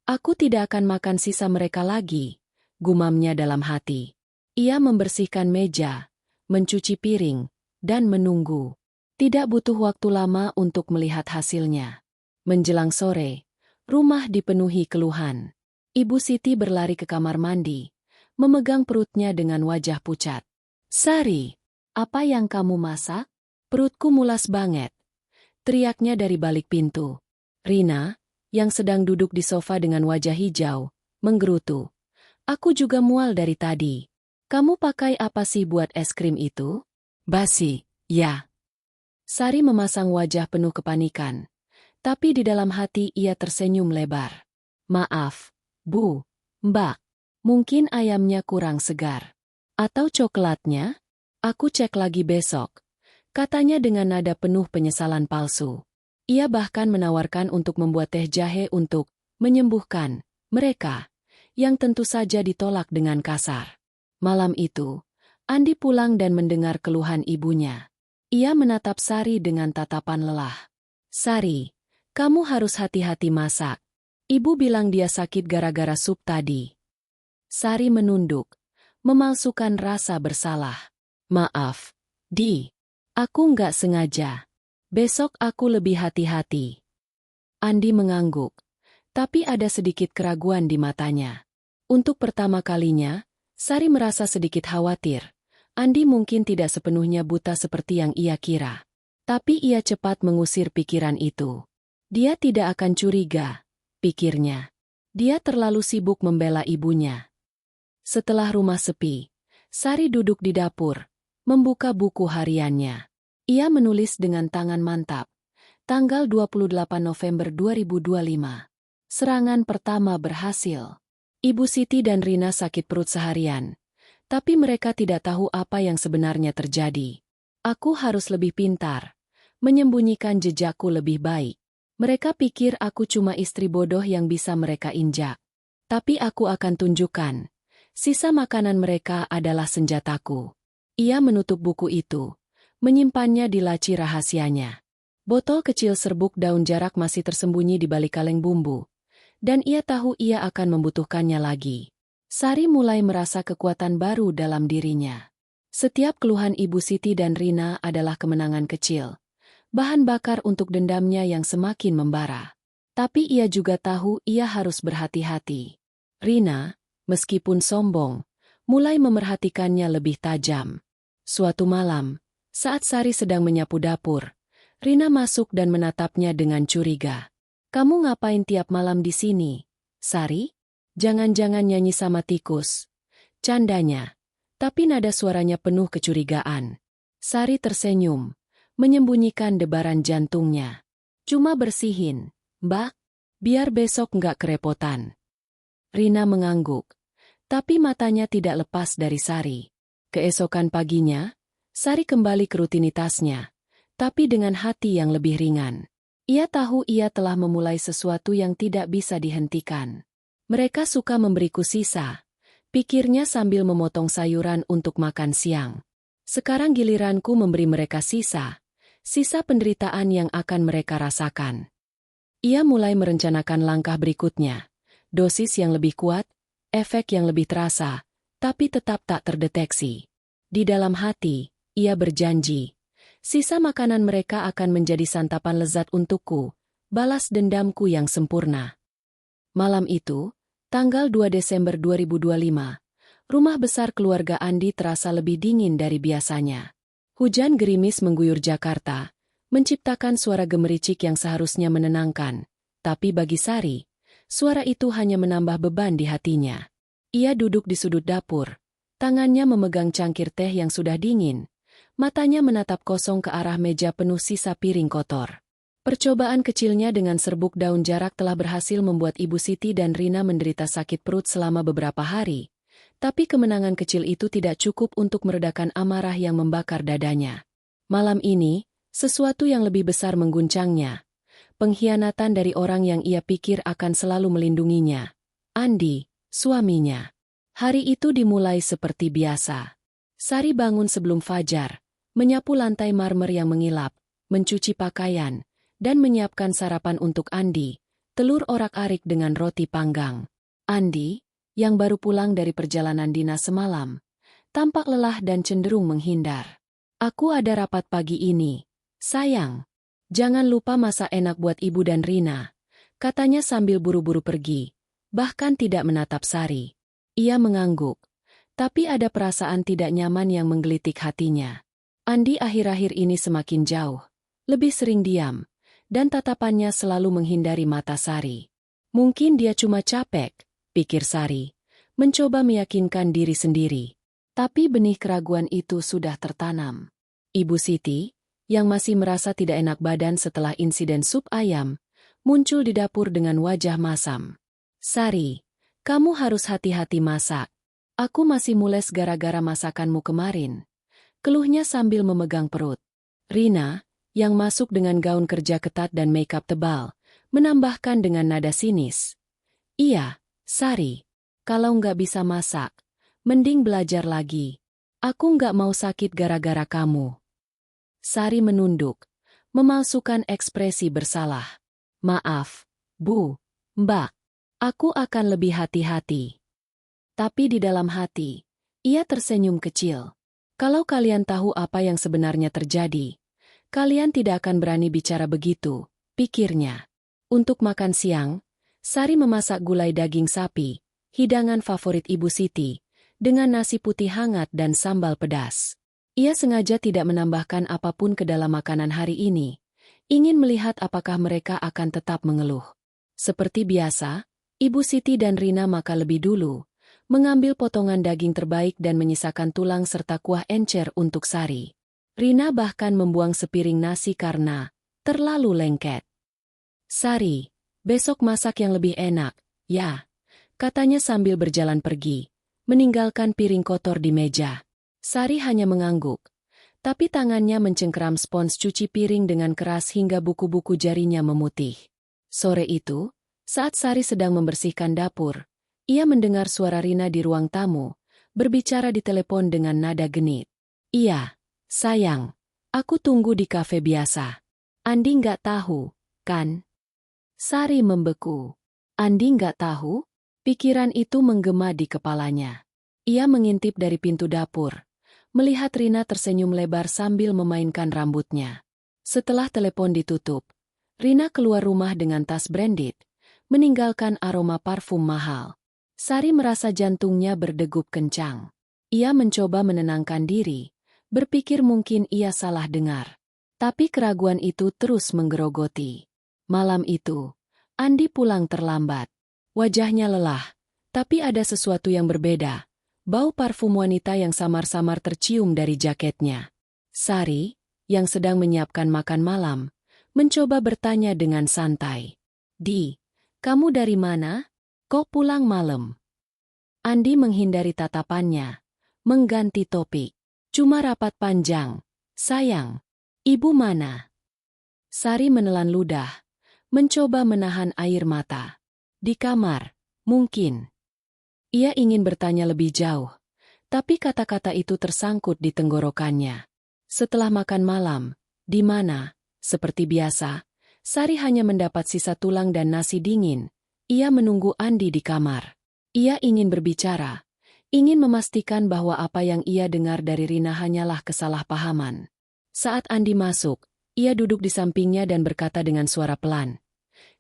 "Aku tidak akan makan sisa mereka lagi," gumamnya dalam hati. Ia membersihkan meja, mencuci piring, dan menunggu. Tidak butuh waktu lama untuk melihat hasilnya. Menjelang sore, rumah dipenuhi keluhan. Ibu Siti berlari ke kamar mandi, memegang perutnya dengan wajah pucat. "Sari, apa yang kamu masak? Perutku mulas banget," teriaknya dari balik pintu. Rina, yang sedang duduk di sofa dengan wajah hijau, menggerutu. "Aku juga mual dari tadi. Kamu pakai apa sih buat es krim itu?" "Basi, ya." Sari memasang wajah penuh kepanikan, tapi di dalam hati ia tersenyum lebar. "Maaf, Bu, Mbak, mungkin ayamnya kurang segar. Atau coklatnya? Aku cek lagi besok," katanya dengan nada penuh penyesalan palsu. Ia bahkan menawarkan untuk membuat teh jahe untuk menyembuhkan mereka, yang tentu saja ditolak dengan kasar. Malam itu, Andi pulang dan mendengar keluhan ibunya. Ia menatap Sari dengan tatapan lelah. "Sari, kamu harus hati-hati masak. Ibu bilang dia sakit gara-gara sup tadi." Sari menunduk, memalsukan rasa bersalah. "Maaf, Di. Aku nggak sengaja. Besok aku lebih hati-hati." Andi mengangguk, tapi ada sedikit keraguan di matanya. Untuk pertama kalinya, Sari merasa sedikit khawatir. Andi mungkin tidak sepenuhnya buta seperti yang ia kira. Tapi ia cepat mengusir pikiran itu. Dia tidak akan curiga, pikirnya. Dia terlalu sibuk membela ibunya. Setelah rumah sepi, Sari duduk di dapur, membuka buku hariannya. Ia menulis dengan tangan mantap. Tanggal 28 November 2025. Serangan pertama berhasil. Ibu Siti dan Rina sakit perut seharian. Tapi mereka tidak tahu apa yang sebenarnya terjadi. "Aku harus lebih pintar, menyembunyikan jejakku lebih baik. Mereka pikir aku cuma istri bodoh yang bisa mereka injak. Tapi aku akan tunjukkan. Sisa makanan mereka adalah senjataku." Ia menutup buku itu, menyimpannya di laci rahasianya. Botol kecil serbuk daun jarak masih tersembunyi di balik kaleng bumbu, dan ia tahu ia akan membutuhkannya lagi. Sari mulai merasa kekuatan baru dalam dirinya. Setiap keluhan Ibu Siti dan Rina adalah kemenangan kecil, bahan bakar untuk dendamnya yang semakin membara. Tapi ia juga tahu ia harus berhati-hati. Rina, meskipun sombong, mulai memerhatikannya lebih tajam. Suatu malam, saat Sari sedang menyapu dapur, Rina masuk dan menatapnya dengan curiga. "Kamu ngapain tiap malam di sini, Sari? Jangan-jangan nyanyi sama tikus?" Candanya, tapi nada suaranya penuh kecurigaan. Sari tersenyum, menyembunyikan debaran jantungnya. "Cuma bersihin, Mbak. Biar besok nggak kerepotan." Rina mengangguk, tapi matanya tidak lepas dari Sari. Keesokan paginya, Sari kembali ke rutinitasnya, tapi dengan hati yang lebih ringan. Ia tahu ia telah memulai sesuatu yang tidak bisa dihentikan. "Mereka suka memberiku sisa," pikirnya sambil memotong sayuran untuk makan siang. "Sekarang giliranku memberi mereka sisa penderitaan yang akan mereka rasakan." Ia mulai merencanakan langkah berikutnya. Dosis yang lebih kuat, efek yang lebih terasa, tapi tetap tak terdeteksi. Di dalam hati, ia berjanji, "Sisa makanan mereka akan menjadi santapan lezat untukku, balas dendamku yang sempurna." Malam itu, Tanggal 2 Desember 2025, rumah besar keluarga Andi terasa lebih dingin dari biasanya. Hujan gerimis mengguyur Jakarta, menciptakan suara gemericik yang seharusnya menenangkan. Tapi bagi Sari, suara itu hanya menambah beban di hatinya. Ia duduk di sudut dapur, tangannya memegang cangkir teh yang sudah dingin, matanya menatap kosong ke arah meja penuh sisa piring kotor. Percobaan kecilnya dengan serbuk daun jarak telah berhasil membuat Ibu Siti dan Rina menderita sakit perut selama beberapa hari. Tapi kemenangan kecil itu tidak cukup untuk meredakan amarah yang membakar dadanya. Malam ini, sesuatu yang lebih besar mengguncangnya. Pengkhianatan dari orang yang ia pikir akan selalu melindunginya. Andi, suaminya. Hari itu dimulai seperti biasa. Sari bangun sebelum fajar, menyapu lantai marmer yang mengilap, mencuci pakaian, dan menyiapkan sarapan untuk Andi, telur orak-arik dengan roti panggang. Andi, yang baru pulang dari perjalanan dinas semalam, tampak lelah dan cenderung menghindar. Aku ada rapat pagi ini, sayang. Jangan lupa masak enak buat ibu dan Rina, katanya sambil buru-buru pergi, bahkan tidak menatap Sari. Ia mengangguk, tapi ada perasaan tidak nyaman yang menggelitik hatinya. Andi akhir-akhir ini semakin jauh, lebih sering diam, dan tatapannya selalu menghindari mata Sari. Mungkin dia cuma capek, pikir Sari, mencoba meyakinkan diri sendiri. Tapi benih keraguan itu sudah tertanam. Ibu Siti, yang masih merasa tidak enak badan setelah insiden sup ayam, muncul di dapur dengan wajah masam. Sari, kamu harus hati-hati masak. Aku masih mules gara-gara masakanmu kemarin. Keluhnya sambil memegang perut. Rina, yang masuk dengan gaun kerja ketat dan makeup tebal, menambahkan dengan nada sinis. Iya, Sari, kalau nggak bisa masak, mending belajar lagi. Aku nggak mau sakit gara-gara kamu. Sari menunduk, memalsukan ekspresi bersalah. Maaf, Bu, Mbak, aku akan lebih hati-hati. Tapi di dalam hati, ia tersenyum kecil. Kalau kalian tahu apa yang sebenarnya terjadi, kalian tidak akan berani bicara begitu, pikirnya. Untuk makan siang, Sari memasak gulai daging sapi, hidangan favorit Ibu Siti, dengan nasi putih hangat dan sambal pedas. Ia sengaja tidak menambahkan apapun ke dalam makanan hari ini, ingin melihat apakah mereka akan tetap mengeluh. Seperti biasa, Ibu Siti dan Rina makan lebih dulu, mengambil potongan daging terbaik dan menyisakan tulang serta kuah encer untuk Sari. Rina bahkan membuang sepiring nasi karena terlalu lengket. Sari, besok masak yang lebih enak, ya, katanya sambil berjalan pergi, meninggalkan piring kotor di meja. Sari hanya mengangguk, tapi tangannya mencengkeram spons cuci piring dengan keras hingga buku-buku jarinya memutih. Sore itu, saat Sari sedang membersihkan dapur, ia mendengar suara Rina di ruang tamu, berbicara di telepon dengan nada genit. Iya, sayang, aku tunggu di kafe biasa. Andi nggak tahu, kan? Sari membeku. Andi nggak tahu? Pikiran itu menggema di kepalanya. Ia mengintip dari pintu dapur, melihat Rina tersenyum lebar sambil memainkan rambutnya. Setelah telepon ditutup, Rina keluar rumah dengan tas branded, meninggalkan aroma parfum mahal. Sari merasa jantungnya berdegup kencang. Ia mencoba menenangkan diri, berpikir mungkin ia salah dengar. Tapi keraguan itu terus menggerogoti. Malam itu, Andi pulang terlambat. Wajahnya lelah, tapi ada sesuatu yang berbeda. Bau parfum wanita yang samar-samar tercium dari jaketnya. Sari, yang sedang menyiapkan makan malam, mencoba bertanya dengan santai. Di, kamu dari mana? Kok pulang malam? Andi menghindari tatapannya, mengganti topik. Cuma rapat panjang. Sayang, ibu mana? Sari menelan ludah, mencoba menahan air mata. Di kamar, mungkin. Ia ingin bertanya lebih jauh, tapi kata-kata itu tersangkut di tenggorokannya. Setelah makan malam, di mana, seperti biasa, Sari hanya mendapat sisa tulang dan nasi dingin. Ia menunggu Andi di kamar. Ia ingin berbicara, ingin memastikan bahwa apa yang ia dengar dari Rina hanyalah kesalahpahaman. Saat Andi masuk, ia duduk di sampingnya dan berkata dengan suara pelan.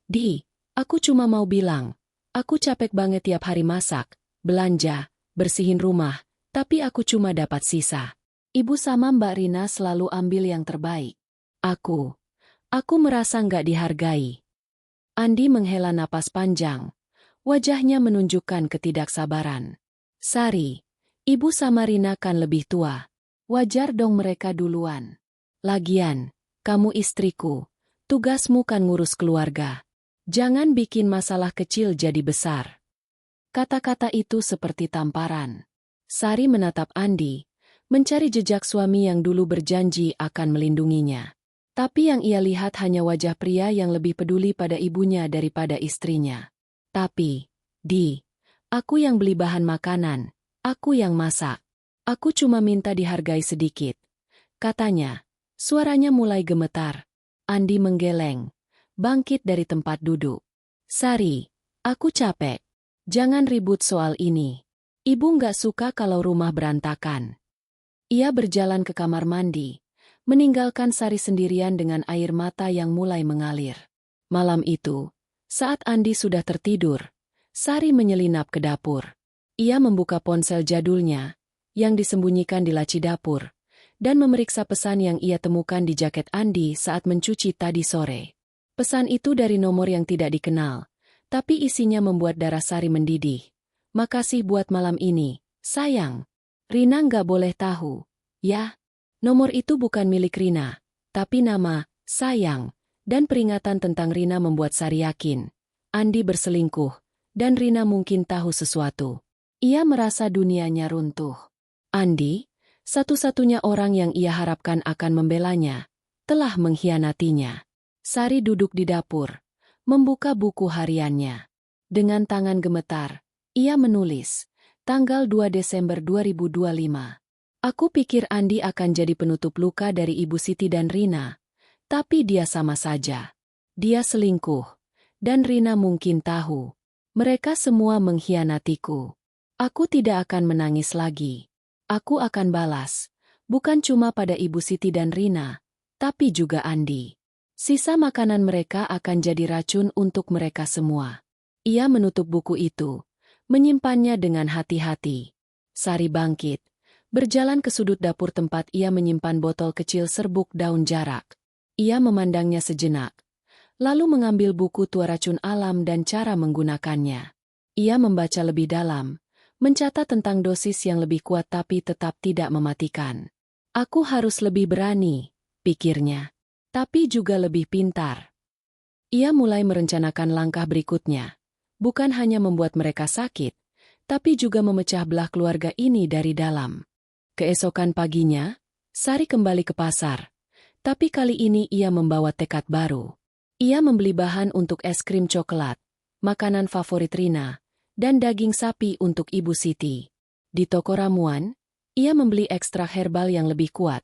Di, aku cuma mau bilang, Aku capek banget tiap hari masak, belanja, bersihin rumah, tapi aku cuma dapat sisa. Ibu sama Mbak Rina selalu ambil yang terbaik. Aku merasa nggak dihargai. Andi menghela napas panjang. Wajahnya menunjukkan ketidaksabaran. Sari, ibu sama Rina kan lebih tua. Wajar dong mereka duluan. Lagian, kamu istriku. Tugasmu kan ngurus keluarga. Jangan bikin masalah kecil jadi besar. Kata-kata itu seperti tamparan. Sari menatap Andi, mencari jejak suami yang dulu berjanji akan melindunginya. Tapi yang ia lihat hanya wajah pria yang lebih peduli pada ibunya daripada istrinya. Tapi, aku yang beli bahan makanan, aku yang masak. Aku cuma minta dihargai sedikit. Katanya, suaranya mulai gemetar. Andi menggeleng, bangkit dari tempat duduk. Sari, aku capek. Jangan ribut soal ini. Ibu nggak suka kalau rumah berantakan. Ia berjalan ke kamar mandi, meninggalkan Sari sendirian dengan air mata yang mulai mengalir. Malam itu, saat Andi sudah tertidur, Sari menyelinap ke dapur. Ia membuka ponsel jadulnya, yang disembunyikan di laci dapur, dan memeriksa pesan yang ia temukan di jaket Andi saat mencuci tadi sore. Pesan itu dari nomor yang tidak dikenal, tapi isinya membuat darah Sari mendidih. Makasih buat malam ini, sayang. Rina nggak boleh tahu, ya. Nomor itu bukan milik Rina, tapi nama, sayang, dan peringatan tentang Rina membuat Sari yakin. Andi berselingkuh, dan Rina mungkin tahu sesuatu. Ia merasa dunianya runtuh. Andi, satu-satunya orang yang ia harapkan akan membelanya, telah mengkhianatinya. Sari duduk di dapur, membuka buku hariannya. Dengan tangan gemetar, ia menulis, tanggal 2 Desember 2025. Aku pikir Andi akan jadi penutup luka dari Ibu Siti dan Rina, tapi dia sama saja. Dia selingkuh, dan Rina mungkin tahu. Mereka semua mengkhianatiku. Aku tidak akan menangis lagi. Aku akan balas, bukan cuma pada Ibu Siti dan Rina, tapi juga Andi. Sisa makanan mereka akan jadi racun untuk mereka semua. Ia menutup buku itu, menyimpannya dengan hati-hati. Sari bangkit, berjalan ke sudut dapur tempat ia menyimpan botol kecil serbuk daun jarak. Ia memandangnya sejenak, lalu mengambil buku Tua Racun Alam dan cara menggunakannya. Ia membaca lebih dalam, mencatat tentang dosis yang lebih kuat tapi tetap tidak mematikan. Aku harus lebih berani, pikirnya, tapi juga lebih pintar. Ia mulai merencanakan langkah berikutnya. Bukan hanya membuat mereka sakit, tapi juga memecah belah keluarga ini dari dalam. Keesokan paginya, Sari kembali ke pasar. Tapi kali ini ia membawa tekad baru. Ia membeli bahan untuk es krim coklat, makanan favorit Rina, dan daging sapi untuk Ibu Siti. Di toko ramuan, ia membeli ekstrak herbal yang lebih kuat,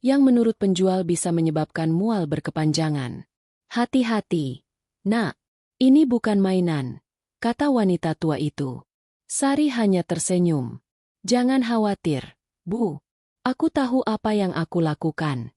yang menurut penjual bisa menyebabkan mual berkepanjangan. Hati-hati, nak, ini bukan mainan, kata wanita tua itu. Sari hanya tersenyum. Jangan khawatir, Bu. Aku tahu apa yang aku lakukan.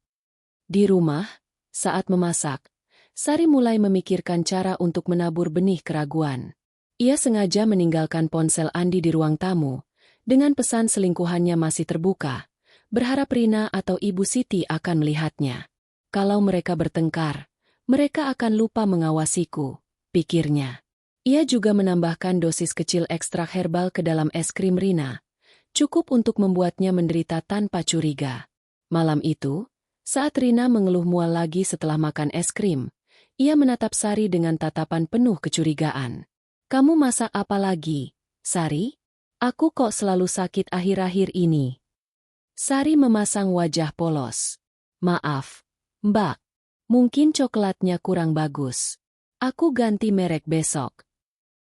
Di rumah, saat memasak, Sari mulai memikirkan cara untuk menabur benih keraguan. Ia sengaja meninggalkan ponsel Andi di ruang tamu, dengan pesan selingkuhannya masih terbuka, berharap Rina atau Ibu Siti akan melihatnya. Kalau mereka bertengkar, mereka akan lupa mengawasiku, pikirnya. Ia juga menambahkan dosis kecil ekstrak herbal ke dalam es krim Rina, cukup untuk membuatnya menderita tanpa curiga. Malam itu, saat Rina mengeluh mual lagi setelah makan es krim, ia menatap Sari dengan tatapan penuh kecurigaan. Kamu masak apa lagi, Sari? Aku kok selalu sakit akhir-akhir ini. Sari memasang wajah polos. Maaf, Mbak. Mungkin coklatnya kurang bagus. Aku ganti merek besok.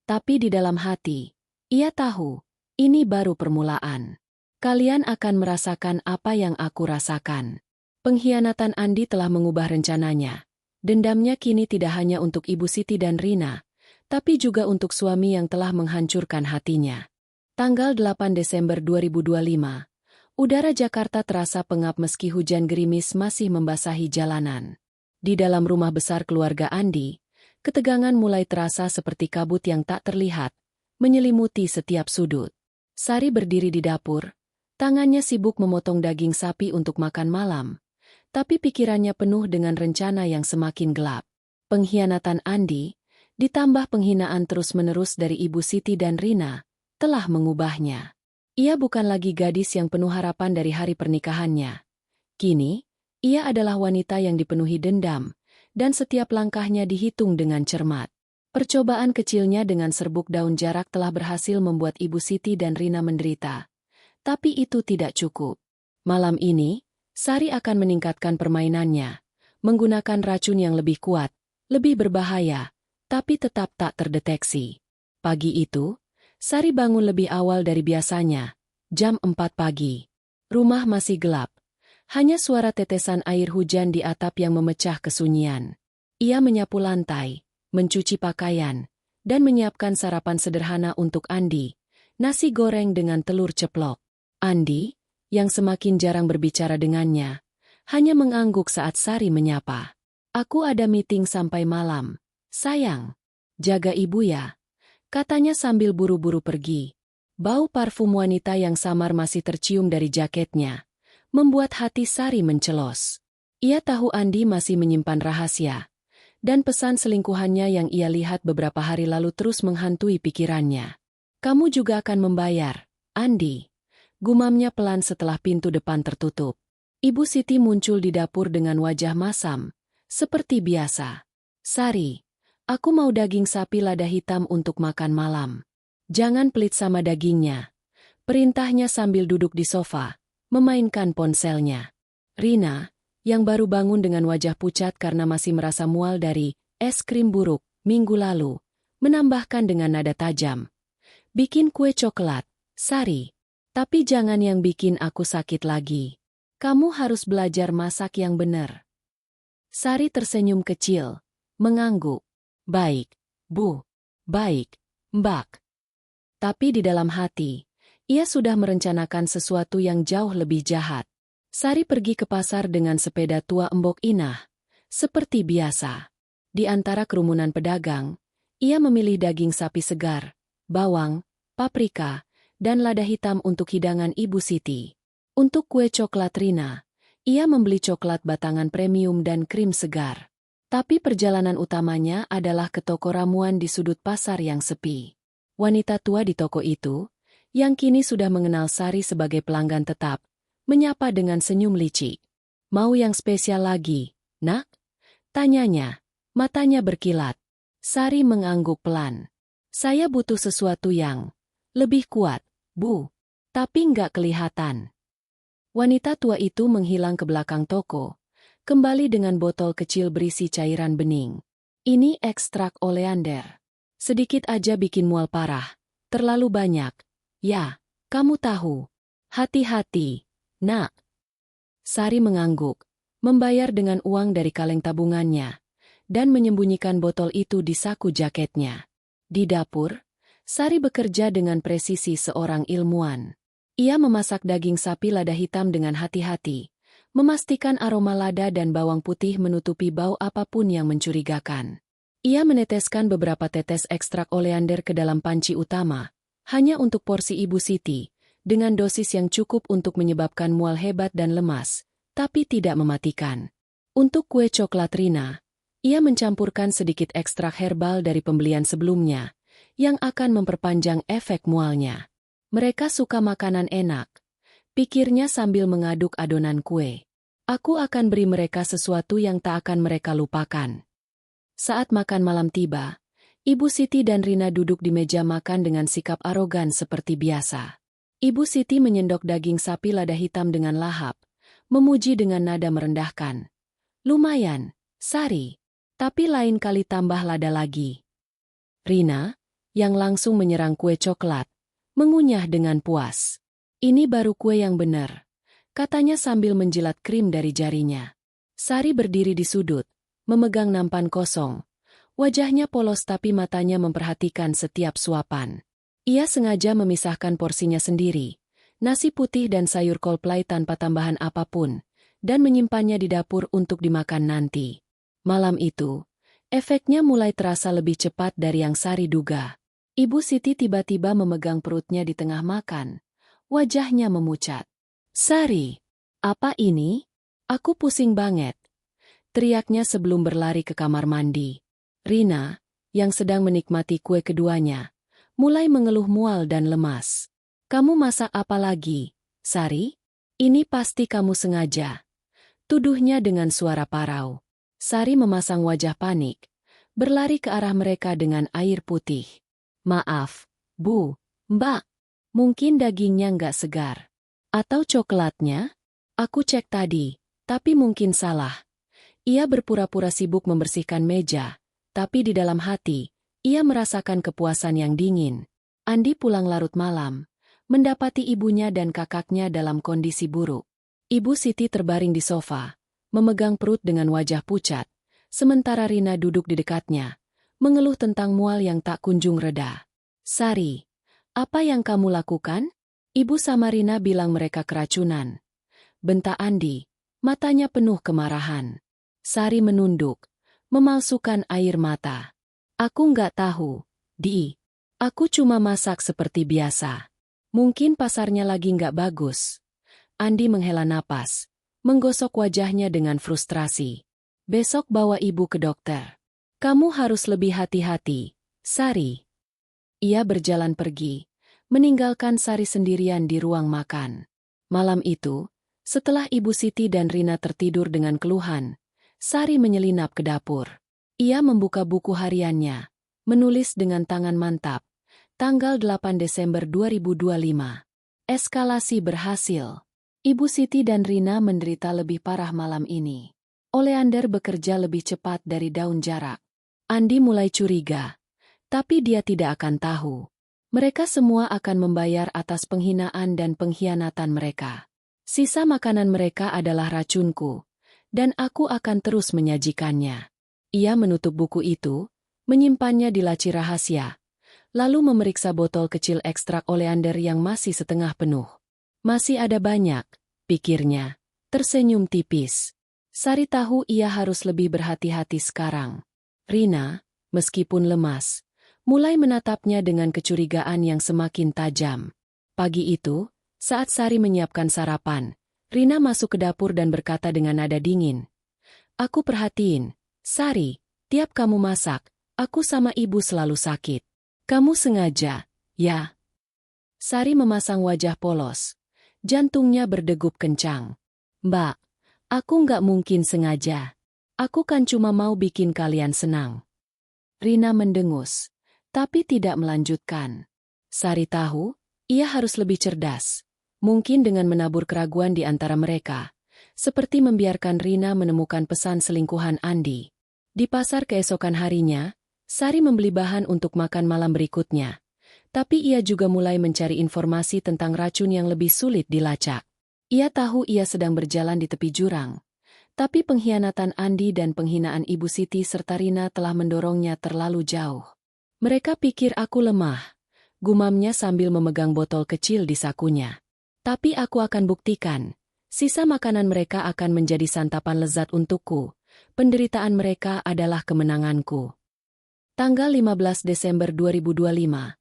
Tapi di dalam hati, ia tahu, ini baru permulaan. Kalian akan merasakan apa yang aku rasakan. Pengkhianatan Andi telah mengubah rencananya. Dendamnya kini tidak hanya untuk Ibu Siti dan Rina, tapi juga untuk suami yang telah menghancurkan hatinya. Tanggal 8 Desember 2025, udara Jakarta terasa pengap meski hujan gerimis masih membasahi jalanan. Di dalam rumah besar keluarga Andi, Ketegangan mulai terasa seperti kabut yang tak terlihat, menyelimuti setiap sudut. Sari berdiri di dapur, tangannya sibuk memotong daging sapi untuk makan malam, tapi pikirannya penuh dengan rencana yang semakin gelap. Pengkhianatan Andi, ditambah penghinaan terus-menerus dari Ibu Siti dan Rina, telah mengubahnya. Ia bukan lagi gadis yang penuh harapan dari hari pernikahannya. Kini, ia adalah wanita yang dipenuhi dendam, dan setiap langkahnya dihitung dengan cermat. Percobaan kecilnya dengan serbuk daun jarak telah berhasil membuat Ibu Siti dan Rina menderita. Tapi itu tidak cukup. Malam ini, Sari akan meningkatkan permainannya, menggunakan racun yang lebih kuat, lebih berbahaya, tapi tetap tak terdeteksi. Pagi itu, Sari bangun lebih awal dari biasanya, jam 4 pagi. Rumah masih gelap. Hanya suara tetesan air hujan di atap yang memecah kesunyian. Ia menyapu lantai, mencuci pakaian, dan menyiapkan sarapan sederhana untuk Andi, nasi goreng dengan telur ceplok. Andi, yang semakin jarang berbicara dengannya, hanya mengangguk saat Sari menyapa. "Aku ada meeting sampai malam. Sayang, jaga ibu ya," katanya sambil buru-buru pergi. Bau parfum wanita yang samar masih tercium dari jaketnya, membuat hati Sari mencelos. Ia tahu Andi masih menyimpan rahasia, dan pesan selingkuhannya yang ia lihat beberapa hari lalu terus menghantui pikirannya. "Kamu juga akan membayar, Andi," gumamnya pelan setelah pintu depan tertutup. Ibu Siti muncul di dapur dengan wajah masam, seperti biasa. "Sari, aku mau daging sapi lada hitam untuk makan malam. Jangan pelit sama dagingnya," perintahnya sambil duduk di sofa, memainkan ponselnya. Rina, yang baru bangun dengan wajah pucat karena masih merasa mual dari es krim buruk minggu lalu, menambahkan dengan nada tajam. "Bikin kue coklat, Sari. Tapi jangan yang bikin aku sakit lagi. Kamu harus belajar masak yang benar." Sari tersenyum kecil, mengangguk. "Baik, Bu. Baik, Mbak." Tapi di dalam hati, ia sudah merencanakan sesuatu yang jauh lebih jahat. Sari pergi ke pasar dengan sepeda tua Embok Inah. Seperti biasa, di antara kerumunan pedagang, ia memilih daging sapi segar, bawang, paprika, dan lada hitam untuk hidangan Ibu Siti. Untuk kue coklat Rina, ia membeli coklat batangan premium dan krim segar. Tapi perjalanan utamanya adalah ke toko ramuan di sudut pasar yang sepi. Wanita tua di toko itu, yang kini sudah mengenal Sari sebagai pelanggan tetap, menyapa dengan senyum licik. "Mau yang spesial lagi, Nak?" tanyanya, matanya berkilat. Sari mengangguk pelan. "Saya butuh sesuatu yang lebih kuat, Bu, tapi nggak kelihatan." Wanita tua itu menghilang ke belakang toko, kembali dengan botol kecil berisi cairan bening. "Ini ekstrak oleander. Sedikit aja bikin mual parah. Terlalu banyak. Ya, kamu tahu. Hati-hati, Nak." Sari mengangguk, membayar dengan uang dari kaleng tabungannya, dan menyembunyikan botol itu di saku jaketnya. Di dapur, Sari bekerja dengan presisi seorang ilmuwan. Ia memasak daging sapi lada hitam dengan hati-hati, memastikan aroma lada dan bawang putih menutupi bau apapun yang mencurigakan. Ia meneteskan beberapa tetes ekstrak oleander ke dalam panci utama, hanya untuk porsi Ibu Siti, dengan dosis yang cukup untuk menyebabkan mual hebat dan lemas, tapi tidak mematikan. Untuk kue coklat Rina, ia mencampurkan sedikit ekstrak herbal dari pembelian sebelumnya, yang akan memperpanjang efek mualnya. "Mereka suka makanan enak," pikirnya sambil mengaduk adonan kue. "Aku akan beri mereka sesuatu yang tak akan mereka lupakan." Saat makan malam tiba, Ibu Siti dan Rina duduk di meja makan dengan sikap arogan seperti biasa. Ibu Siti menyendok daging sapi lada hitam dengan lahap, memuji dengan nada merendahkan. "Lumayan, Sari, tapi lain kali tambah lada lagi." Rina, yang langsung menyerang kue coklat, mengunyah dengan puas. "Ini baru kue yang benar," katanya sambil menjilat krim dari jarinya. Sari berdiri di sudut, memegang nampan kosong. Wajahnya polos tapi matanya memperhatikan setiap suapan. Ia sengaja memisahkan porsinya sendiri, nasi putih dan sayur kolplai tanpa tambahan apapun, dan menyimpannya di dapur untuk dimakan nanti. Malam itu, Efeknya mulai terasa lebih cepat dari yang Sari duga. Ibu Siti tiba-tiba memegang perutnya di tengah makan. Wajahnya memucat. "Sari, apa ini? Aku pusing banget," teriaknya sebelum berlari ke kamar mandi. Rina, yang sedang menikmati kue keduanya, mulai mengeluh mual dan lemas. "Kamu masak apa lagi, Sari? Ini pasti kamu sengaja," tuduhnya dengan suara parau. Sari memasang wajah panik, berlari ke arah mereka dengan air putih. "Maaf, Bu, Mbak, mungkin dagingnya nggak segar. Atau coklatnya? Aku cek tadi, tapi mungkin salah." Ia berpura-pura sibuk membersihkan meja, tapi di dalam hati, ia merasakan kepuasan yang dingin. Andi pulang larut malam, mendapati ibunya dan kakaknya dalam kondisi buruk. Ibu Siti terbaring di sofa, memegang perut dengan wajah pucat, sementara Rina duduk di dekatnya, mengeluh tentang mual yang tak kunjung reda. "Sari, apa yang kamu lakukan?" Ibu sama Rina bilang mereka keracunan, bentak Andi, matanya penuh kemarahan. Sari menunduk, memalsukan air mata. "Aku nggak tahu, Di. Aku cuma masak seperti biasa. Mungkin pasarnya lagi nggak bagus." Andi menghela napas, menggosok wajahnya dengan frustrasi. "Besok bawa ibu ke dokter. Kamu harus lebih hati-hati, Sari." Ia berjalan pergi, meninggalkan Sari sendirian di ruang makan. Malam itu, setelah Ibu Siti dan Rina tertidur dengan keluhan, Sari menyelinap ke dapur. Ia membuka buku hariannya, menulis dengan tangan mantap, tanggal 8 Desember 2025. Eskalasi berhasil. Ibu Siti dan Rina menderita lebih parah malam ini. Oleander bekerja lebih cepat dari daun jarak. Andi mulai curiga, tapi dia tidak akan tahu. Mereka semua akan membayar atas penghinaan dan pengkhianatan mereka. Sisa makanan mereka adalah racunku, dan aku akan terus menyajikannya. Ia menutup buku itu, menyimpannya di laci rahasia, lalu memeriksa botol kecil ekstrak oleander yang masih setengah penuh. "Masih ada banyak," pikirnya, tersenyum tipis. Sari tahu ia harus lebih berhati-hati sekarang. Rina, meskipun lemas, mulai menatapnya dengan kecurigaan yang semakin tajam. Pagi itu, saat Sari menyiapkan sarapan, Rina masuk ke dapur dan berkata dengan nada dingin, "Aku perhatiin, Sari, tiap kamu masak, aku sama ibu selalu sakit. Kamu sengaja, ya?" Sari memasang wajah polos. Jantungnya berdegup kencang. "Mbak, aku nggak mungkin sengaja. Aku kan cuma mau bikin kalian senang." Rina mendengus, tapi tidak melanjutkan. Sari tahu, ia harus lebih cerdas. Mungkin dengan menabur keraguan di antara mereka, seperti membiarkan Rina menemukan pesan selingkuhan Andi. Di pasar keesokan harinya, Sari membeli bahan untuk makan malam berikutnya. Tapi ia juga mulai mencari informasi tentang racun yang lebih sulit dilacak. Ia tahu ia sedang berjalan di tepi jurang. Tapi pengkhianatan Andi dan penghinaan Ibu Siti serta Rina telah mendorongnya terlalu jauh. "Mereka pikir aku lemah," gumamnya sambil memegang botol kecil di sakunya. "Tapi aku akan buktikan. Sisa makanan mereka akan menjadi santapan lezat untukku. Penderitaan mereka adalah kemenanganku." Tanggal 15 Desember 2025.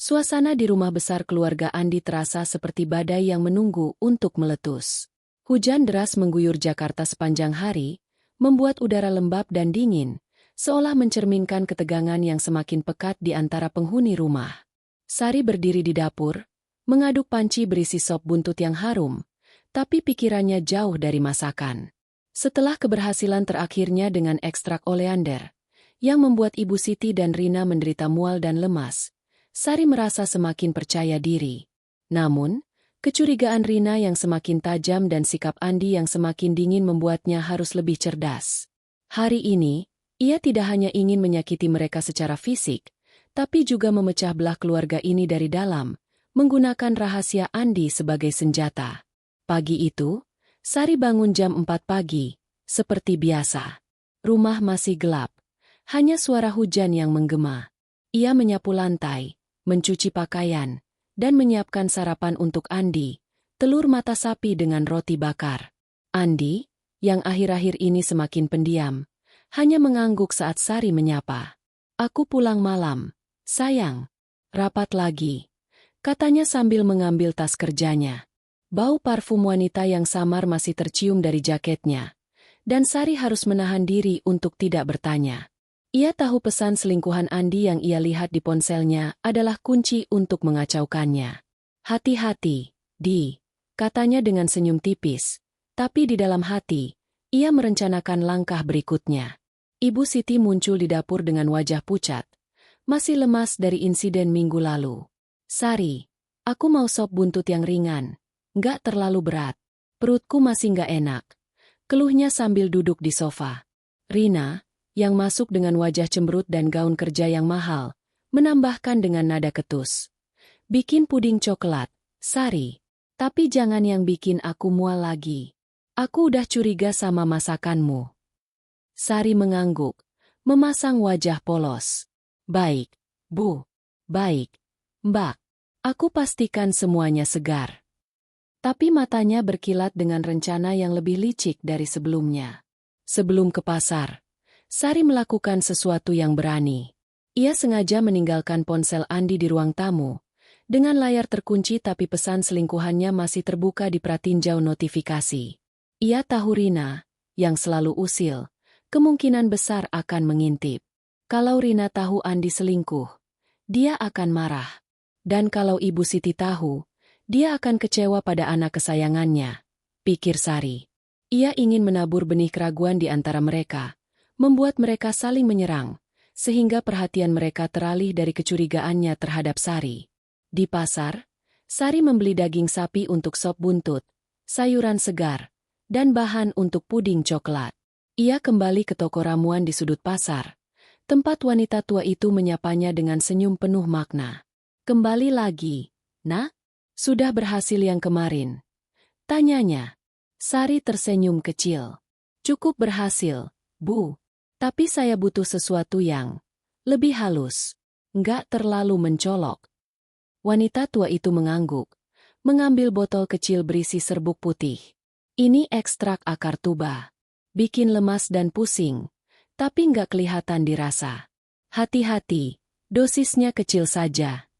Suasana di rumah besar keluarga Andi terasa seperti badai yang menunggu untuk meletus. Hujan deras mengguyur Jakarta sepanjang hari, membuat udara lembab dan dingin, seolah mencerminkan ketegangan yang semakin pekat di antara penghuni rumah. Sari berdiri di dapur, mengaduk panci berisi sop buntut yang harum, tapi pikirannya jauh dari masakan. Setelah keberhasilan terakhirnya dengan ekstrak oleander, yang membuat Ibu Siti dan Rina menderita mual dan lemas, Sari merasa semakin percaya diri. Namun, kecurigaan Rina yang semakin tajam dan sikap Andi yang semakin dingin membuatnya harus lebih cerdas. Hari ini, ia tidak hanya ingin menyakiti mereka secara fisik, tapi juga memecah belah keluarga ini dari dalam, menggunakan rahasia Andi sebagai senjata. Pagi itu, Sari bangun jam 4 pagi, seperti biasa. Rumah masih gelap, hanya suara hujan yang menggema. Ia menyapu lantai, mencuci pakaian, dan menyiapkan sarapan untuk Andi, telur mata sapi dengan roti bakar. Andi, yang akhir-akhir ini semakin pendiam, hanya mengangguk saat Sari menyapa. Aku pulang malam, sayang. Rapat lagi, katanya sambil mengambil tas kerjanya. Bau parfum wanita yang samar masih tercium dari jaketnya, dan Sari harus menahan diri untuk tidak bertanya. Ia tahu pesan selingkuhan Andi yang ia lihat di ponselnya adalah kunci untuk mengacaukannya. Hati-hati, Di, katanya dengan senyum tipis, tapi di dalam hati, ia merencanakan langkah berikutnya. Ibu Siti muncul di dapur dengan wajah pucat, masih lemas dari insiden minggu lalu. Sari, aku mau sop buntut yang ringan, nggak terlalu berat. Perutku masih nggak enak, keluhnya sambil duduk di sofa. Rina, yang masuk dengan wajah cemberut dan gaun kerja yang mahal, menambahkan dengan nada ketus. Bikin puding coklat, Sari, tapi jangan yang bikin aku mual lagi. Aku udah curiga sama masakanmu. Sari mengangguk, memasang wajah polos. Baik, Bu. Baik, Mbak. Aku pastikan semuanya segar. Tapi matanya berkilat dengan rencana yang lebih licik dari sebelumnya. Sebelum ke pasar, Sari melakukan sesuatu yang berani. Ia sengaja meninggalkan ponsel Andi di ruang tamu, dengan layar terkunci tapi pesan selingkuhannya masih terbuka di pratinjau notifikasi. Ia tahu Rina, yang selalu usil, kemungkinan besar akan mengintip. Kalau Rina tahu Andi selingkuh, dia akan marah. Dan kalau Ibu Siti tahu, dia akan kecewa pada anak kesayangannya, pikir Sari. Ia ingin menabur benih keraguan di antara mereka, membuat mereka saling menyerang, sehingga perhatian mereka teralih dari kecurigaannya terhadap Sari. Di pasar, Sari membeli daging sapi untuk sop buntut, sayuran segar, dan bahan untuk puding coklat. Ia kembali ke toko ramuan di sudut pasar, tempat wanita tua itu menyapanya dengan senyum penuh makna. Kembali lagi, Nak? Sudah berhasil yang kemarin? Tanyanya. Sari tersenyum kecil. Cukup berhasil, Bu. Tapi saya butuh sesuatu yang lebih halus, nggak terlalu mencolok. Wanita tua itu mengangguk, mengambil botol kecil berisi serbuk putih. Ini ekstrak akar tuba. Bikin lemas dan pusing, tapi nggak kelihatan dirasa. Hati-hati, dosisnya kecil saja.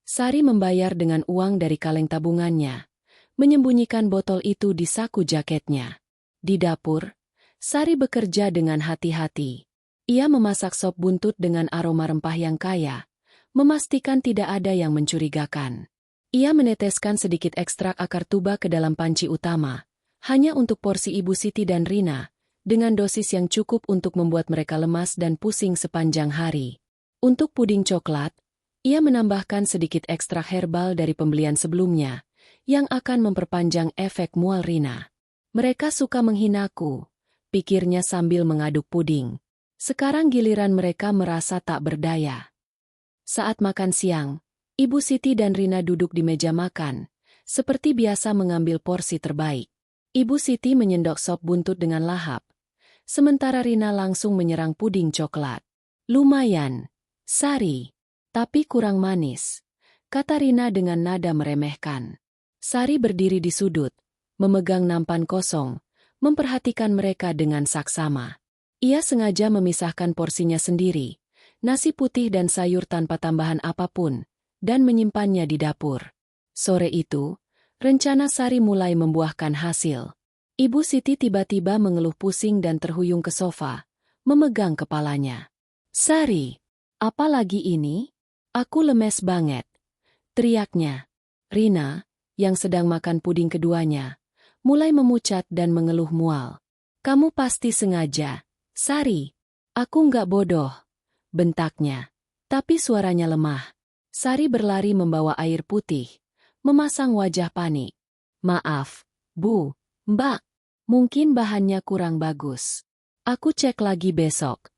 Sari membayar dengan uang dari kaleng tabungannya, menyembunyikan botol itu di saku jaketnya. Di dapur, Sari bekerja dengan hati-hati. Ia memasak sop buntut dengan aroma rempah yang kaya, memastikan tidak ada yang mencurigakan. Ia meneteskan sedikit ekstrak akar tuba ke dalam panci utama, hanya untuk porsi Ibu Siti dan Rina, dengan dosis yang cukup untuk membuat mereka lemas dan pusing sepanjang hari. Untuk puding coklat, ia menambahkan sedikit ekstrak herbal dari pembelian sebelumnya, yang akan memperpanjang efek mual Rina. Mereka suka menghinaku, pikirnya sambil mengaduk puding. Sekarang giliran mereka merasa tak berdaya. Saat makan siang, Ibu Siti dan Rina duduk di meja makan, seperti biasa mengambil porsi terbaik. Ibu Siti menyendok sop buntut dengan lahap, sementara Rina langsung menyerang puding coklat. Lumayan, Sari, tapi kurang manis, kata Rina dengan nada meremehkan. Sari berdiri di sudut, memegang nampan kosong, memperhatikan mereka dengan saksama. Ia sengaja memisahkan porsinya sendiri, nasi putih dan sayur tanpa tambahan apapun, dan menyimpannya di dapur. Sore itu, rencana Sari mulai membuahkan hasil. Ibu Siti tiba-tiba mengeluh pusing dan terhuyung ke sofa, memegang kepalanya. Sari, apa lagi ini? Aku lemes banget, teriaknya. Rina, yang sedang makan puding keduanya, mulai memucat dan mengeluh mual. Kamu pasti sengaja, Sari. Aku nggak bodoh, bentaknya. Tapi suaranya lemah. Sari berlari membawa air putih, memasang wajah panik. Maaf, Bu, Mbak, mungkin bahannya kurang bagus. Aku cek lagi besok.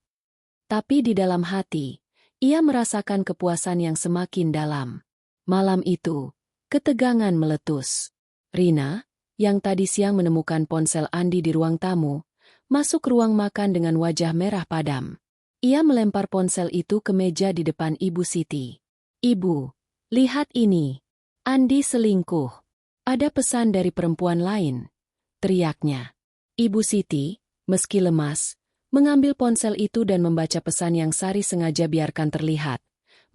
Tapi di dalam hati, ia merasakan kepuasan yang semakin dalam. Malam itu, ketegangan meletus. Rina, yang tadi siang menemukan ponsel Andi di ruang tamu, masuk ruang makan dengan wajah merah padam. Ia melempar ponsel itu ke meja di depan Ibu Siti. Ibu, lihat ini. Andi selingkuh. Ada pesan dari perempuan lain, teriaknya. Ibu Siti, meski lemas, mengambil ponsel itu dan membaca pesan yang Sari sengaja biarkan terlihat.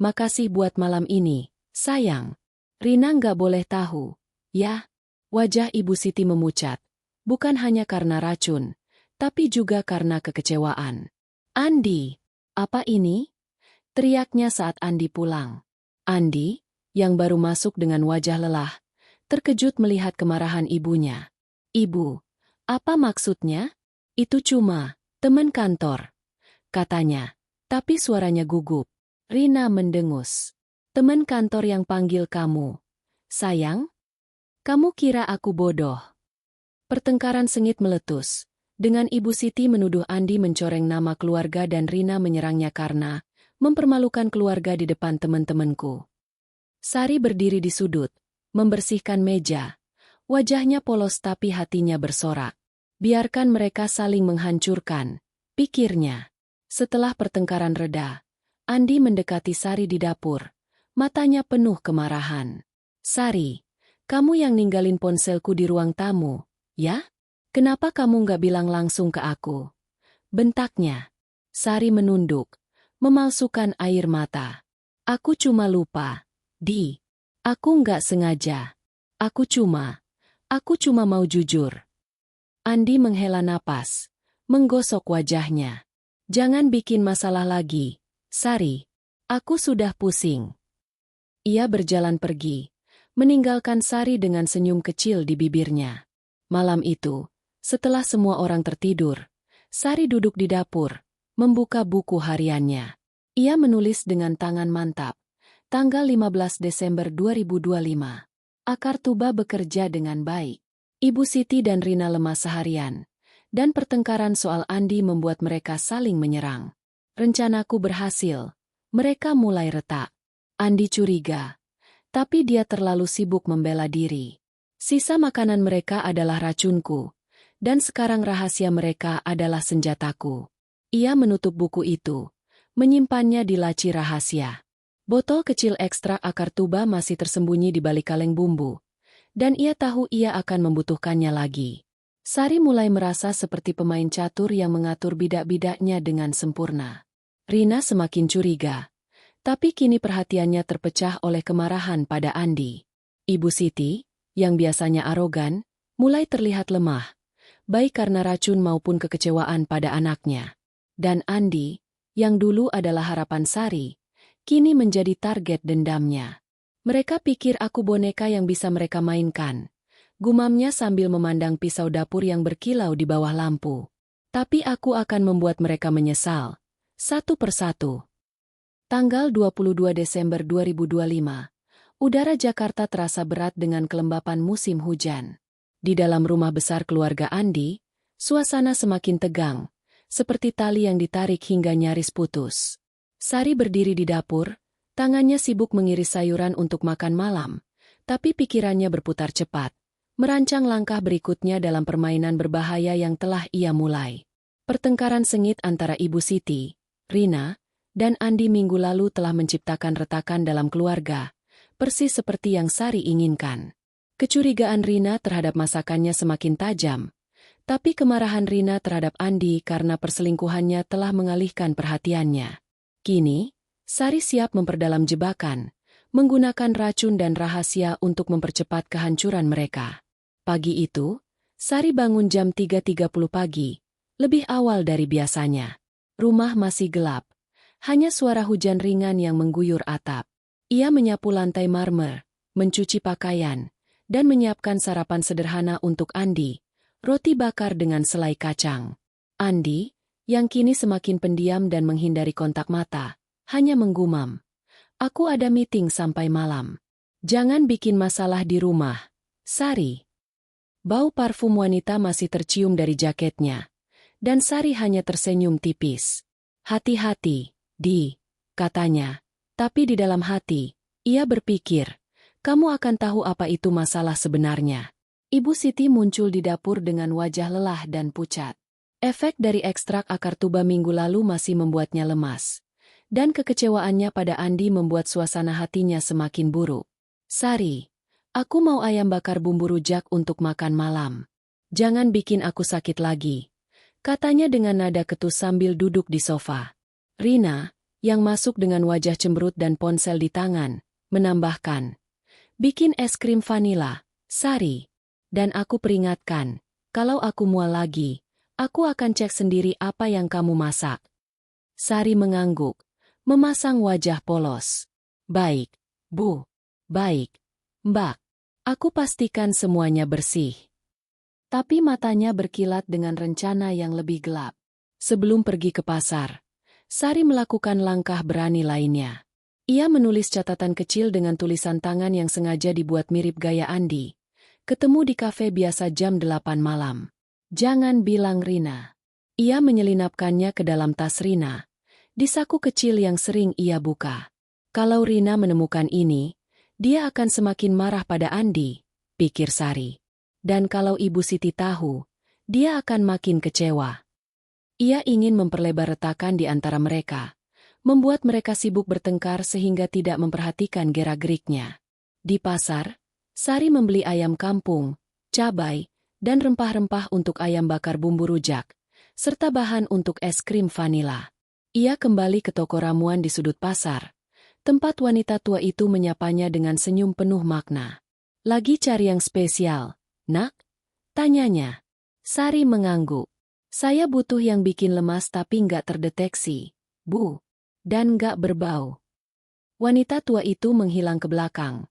"Makasih buat malam ini, sayang. Rina nggak boleh tahu, ya?" Wajah Ibu Siti memucat. Bukan hanya karena racun, tapi juga karena kekecewaan. "Andi, apa ini?" teriaknya saat Andi pulang. Andi, yang baru masuk dengan wajah lelah, terkejut melihat kemarahan ibunya. "Ibu, apa maksudnya?" "Itu cuma teman kantor," katanya, tapi suaranya gugup. Rina mendengus. "Teman kantor yang panggil kamu, sayang? Kamu kira aku bodoh?" Pertengkaran sengit meletus, dengan Ibu Siti menuduh Andi mencoreng nama keluarga dan Rina menyerangnya karena mempermalukan keluarga di depan teman-temanku. Sari berdiri di sudut, membersihkan meja. Wajahnya polos tapi hatinya bersorak. Biarkan mereka saling menghancurkan, pikirnya. Setelah pertengkaran reda, Andi mendekati Sari di dapur. Matanya penuh kemarahan. "Sari, kamu yang ninggalin ponselku di ruang tamu, ya? Kenapa kamu nggak bilang langsung ke aku?" bentaknya. Sari menunduk, memalsukan air mata. "Aku cuma lupa, Di. Aku nggak sengaja. Aku cuma mau jujur." Andi menghela napas, menggosok wajahnya. "Jangan bikin masalah lagi, Sari. Aku sudah pusing." Ia berjalan pergi, meninggalkan Sari dengan senyum kecil di bibirnya. Malam itu, setelah semua orang tertidur, Sari duduk di dapur, membuka buku hariannya. Ia menulis dengan tangan mantap. Tanggal 15 Desember 2025. Akar tuba bekerja dengan baik. Ibu Siti dan Rina lemas seharian, dan pertengkaran soal Andi membuat mereka saling menyerang. "Rencanaku berhasil." Mereka mulai retak. Andi curiga, tapi dia terlalu sibuk membela diri. "Sisa makanan mereka adalah racunku, dan sekarang rahasia mereka adalah senjataku." Ia menutup buku itu, menyimpannya di laci rahasia. Botol kecil ekstrak akar tuba masih tersembunyi di balik kaleng bumbu, dan ia tahu ia akan membutuhkannya lagi. Sari mulai merasa seperti pemain catur yang mengatur bidak-bidaknya dengan sempurna. Rina semakin curiga, tapi kini perhatiannya terpecah oleh kemarahan pada Andi. Ibu Siti, yang biasanya arogan, mulai terlihat lemah, baik karena racun maupun kekecewaan pada anaknya. Dan Andi, yang dulu adalah harapan Sari, kini menjadi target dendamnya. "Mereka pikir aku boneka yang bisa mereka mainkan," gumamnya sambil memandang pisau dapur yang berkilau di bawah lampu. "Tapi aku akan membuat mereka menyesal, satu persatu." Tanggal 22 Desember 2025. Udara Jakarta terasa berat dengan kelembapan musim hujan. Di dalam rumah besar keluarga Andi, suasana semakin tegang, seperti tali yang ditarik hingga nyaris putus. Sari berdiri di dapur, tangannya sibuk mengiris sayuran untuk makan malam, tapi pikirannya berputar cepat, merancang langkah berikutnya dalam permainan berbahaya yang telah ia mulai. Pertengkaran sengit antara Ibu Siti, Rina, dan Andi minggu lalu telah menciptakan retakan dalam keluarga, persis seperti yang Sari inginkan. Kecurigaan Rina terhadap masakannya semakin tajam, tapi kemarahan Rina terhadap Andi karena perselingkuhannya telah mengalihkan perhatiannya. Kini, Sari siap memperdalam jebakan, menggunakan racun dan rahasia untuk mempercepat kehancuran mereka. Pagi itu, Sari bangun jam 3.30 pagi, lebih awal dari biasanya. Rumah masih gelap, hanya suara hujan ringan yang mengguyur atap. Ia menyapu lantai marmer, mencuci pakaian, dan menyiapkan sarapan sederhana untuk Andi, roti bakar dengan selai kacang. Andi, yang kini semakin pendiam dan menghindari kontak mata, hanya menggumam. "Aku ada meeting sampai malam. Jangan bikin masalah di rumah, Sari." Bau parfum wanita masih tercium dari jaketnya, dan Sari hanya tersenyum tipis. "Hati-hati, Di," katanya, tapi di dalam hati, ia berpikir, "Kamu akan tahu apa itu masalah sebenarnya." Ibu Siti muncul di dapur dengan wajah lelah dan pucat. Efek dari ekstrak akar tuba minggu lalu masih membuatnya lemas, dan kekecewaannya pada Andi membuat suasana hatinya semakin buruk. "Sari, aku mau ayam bakar bumbu rujak untuk makan malam. Jangan bikin aku sakit lagi." Katanya dengan nada ketus sambil duduk di sofa. Rina, yang masuk dengan wajah cemberut dan ponsel di tangan, menambahkan, "Bikin es krim vanila, Sari. Dan aku peringatkan, kalau aku mual lagi, aku akan cek sendiri apa yang kamu masak." Sari mengangguk, memasang wajah polos. "Baik, Bu. Baik, Mbak. Aku pastikan semuanya bersih." Tapi matanya berkilat dengan rencana yang lebih gelap. Sebelum pergi ke pasar, Sari melakukan langkah berani lainnya. Ia menulis catatan kecil dengan tulisan tangan yang sengaja dibuat mirip gaya Andi. "Ketemu di kafe biasa jam 8 malam. Jangan bilang Rina." Ia menyelinapkannya ke dalam tas Rina, di saku kecil yang sering ia buka. Kalau Rina menemukan ini, dia akan semakin marah pada Andi, pikir Sari. Dan kalau Ibu Siti tahu, dia akan makin kecewa. Ia ingin memperlebar retakan di antara mereka, membuat mereka sibuk bertengkar sehingga tidak memperhatikan gerak-geriknya. Di pasar, Sari membeli ayam kampung, cabai, dan rempah-rempah untuk ayam bakar bumbu rujak, serta bahan untuk es krim vanila. Ia kembali ke toko ramuan di sudut pasar. Tempat wanita tua itu menyapanya dengan senyum penuh makna. "Lagi cari yang spesial, Nak?" tanyanya. Sari mengangguk. "Saya butuh yang bikin lemas tapi nggak terdeteksi, Bu. Dan nggak berbau." Wanita tua itu menghilang ke belakang.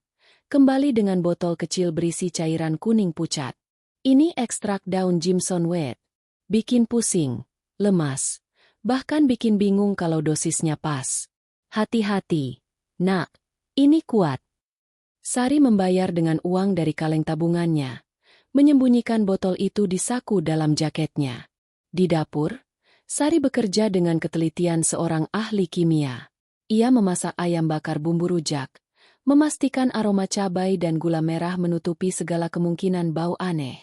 Kembali dengan botol kecil berisi cairan kuning pucat. "Ini ekstrak daun Jimson Wet. Bikin pusing, lemas, bahkan bikin bingung kalau dosisnya pas. Hati-hati, Nak. Ini kuat." Sari membayar dengan uang dari kaleng tabungannya, menyembunyikan botol itu di saku dalam jaketnya. Di dapur, Sari bekerja dengan ketelitian seorang ahli kimia. Ia memasak ayam bakar bumbu rujak, memastikan aroma cabai dan gula merah menutupi segala kemungkinan bau aneh.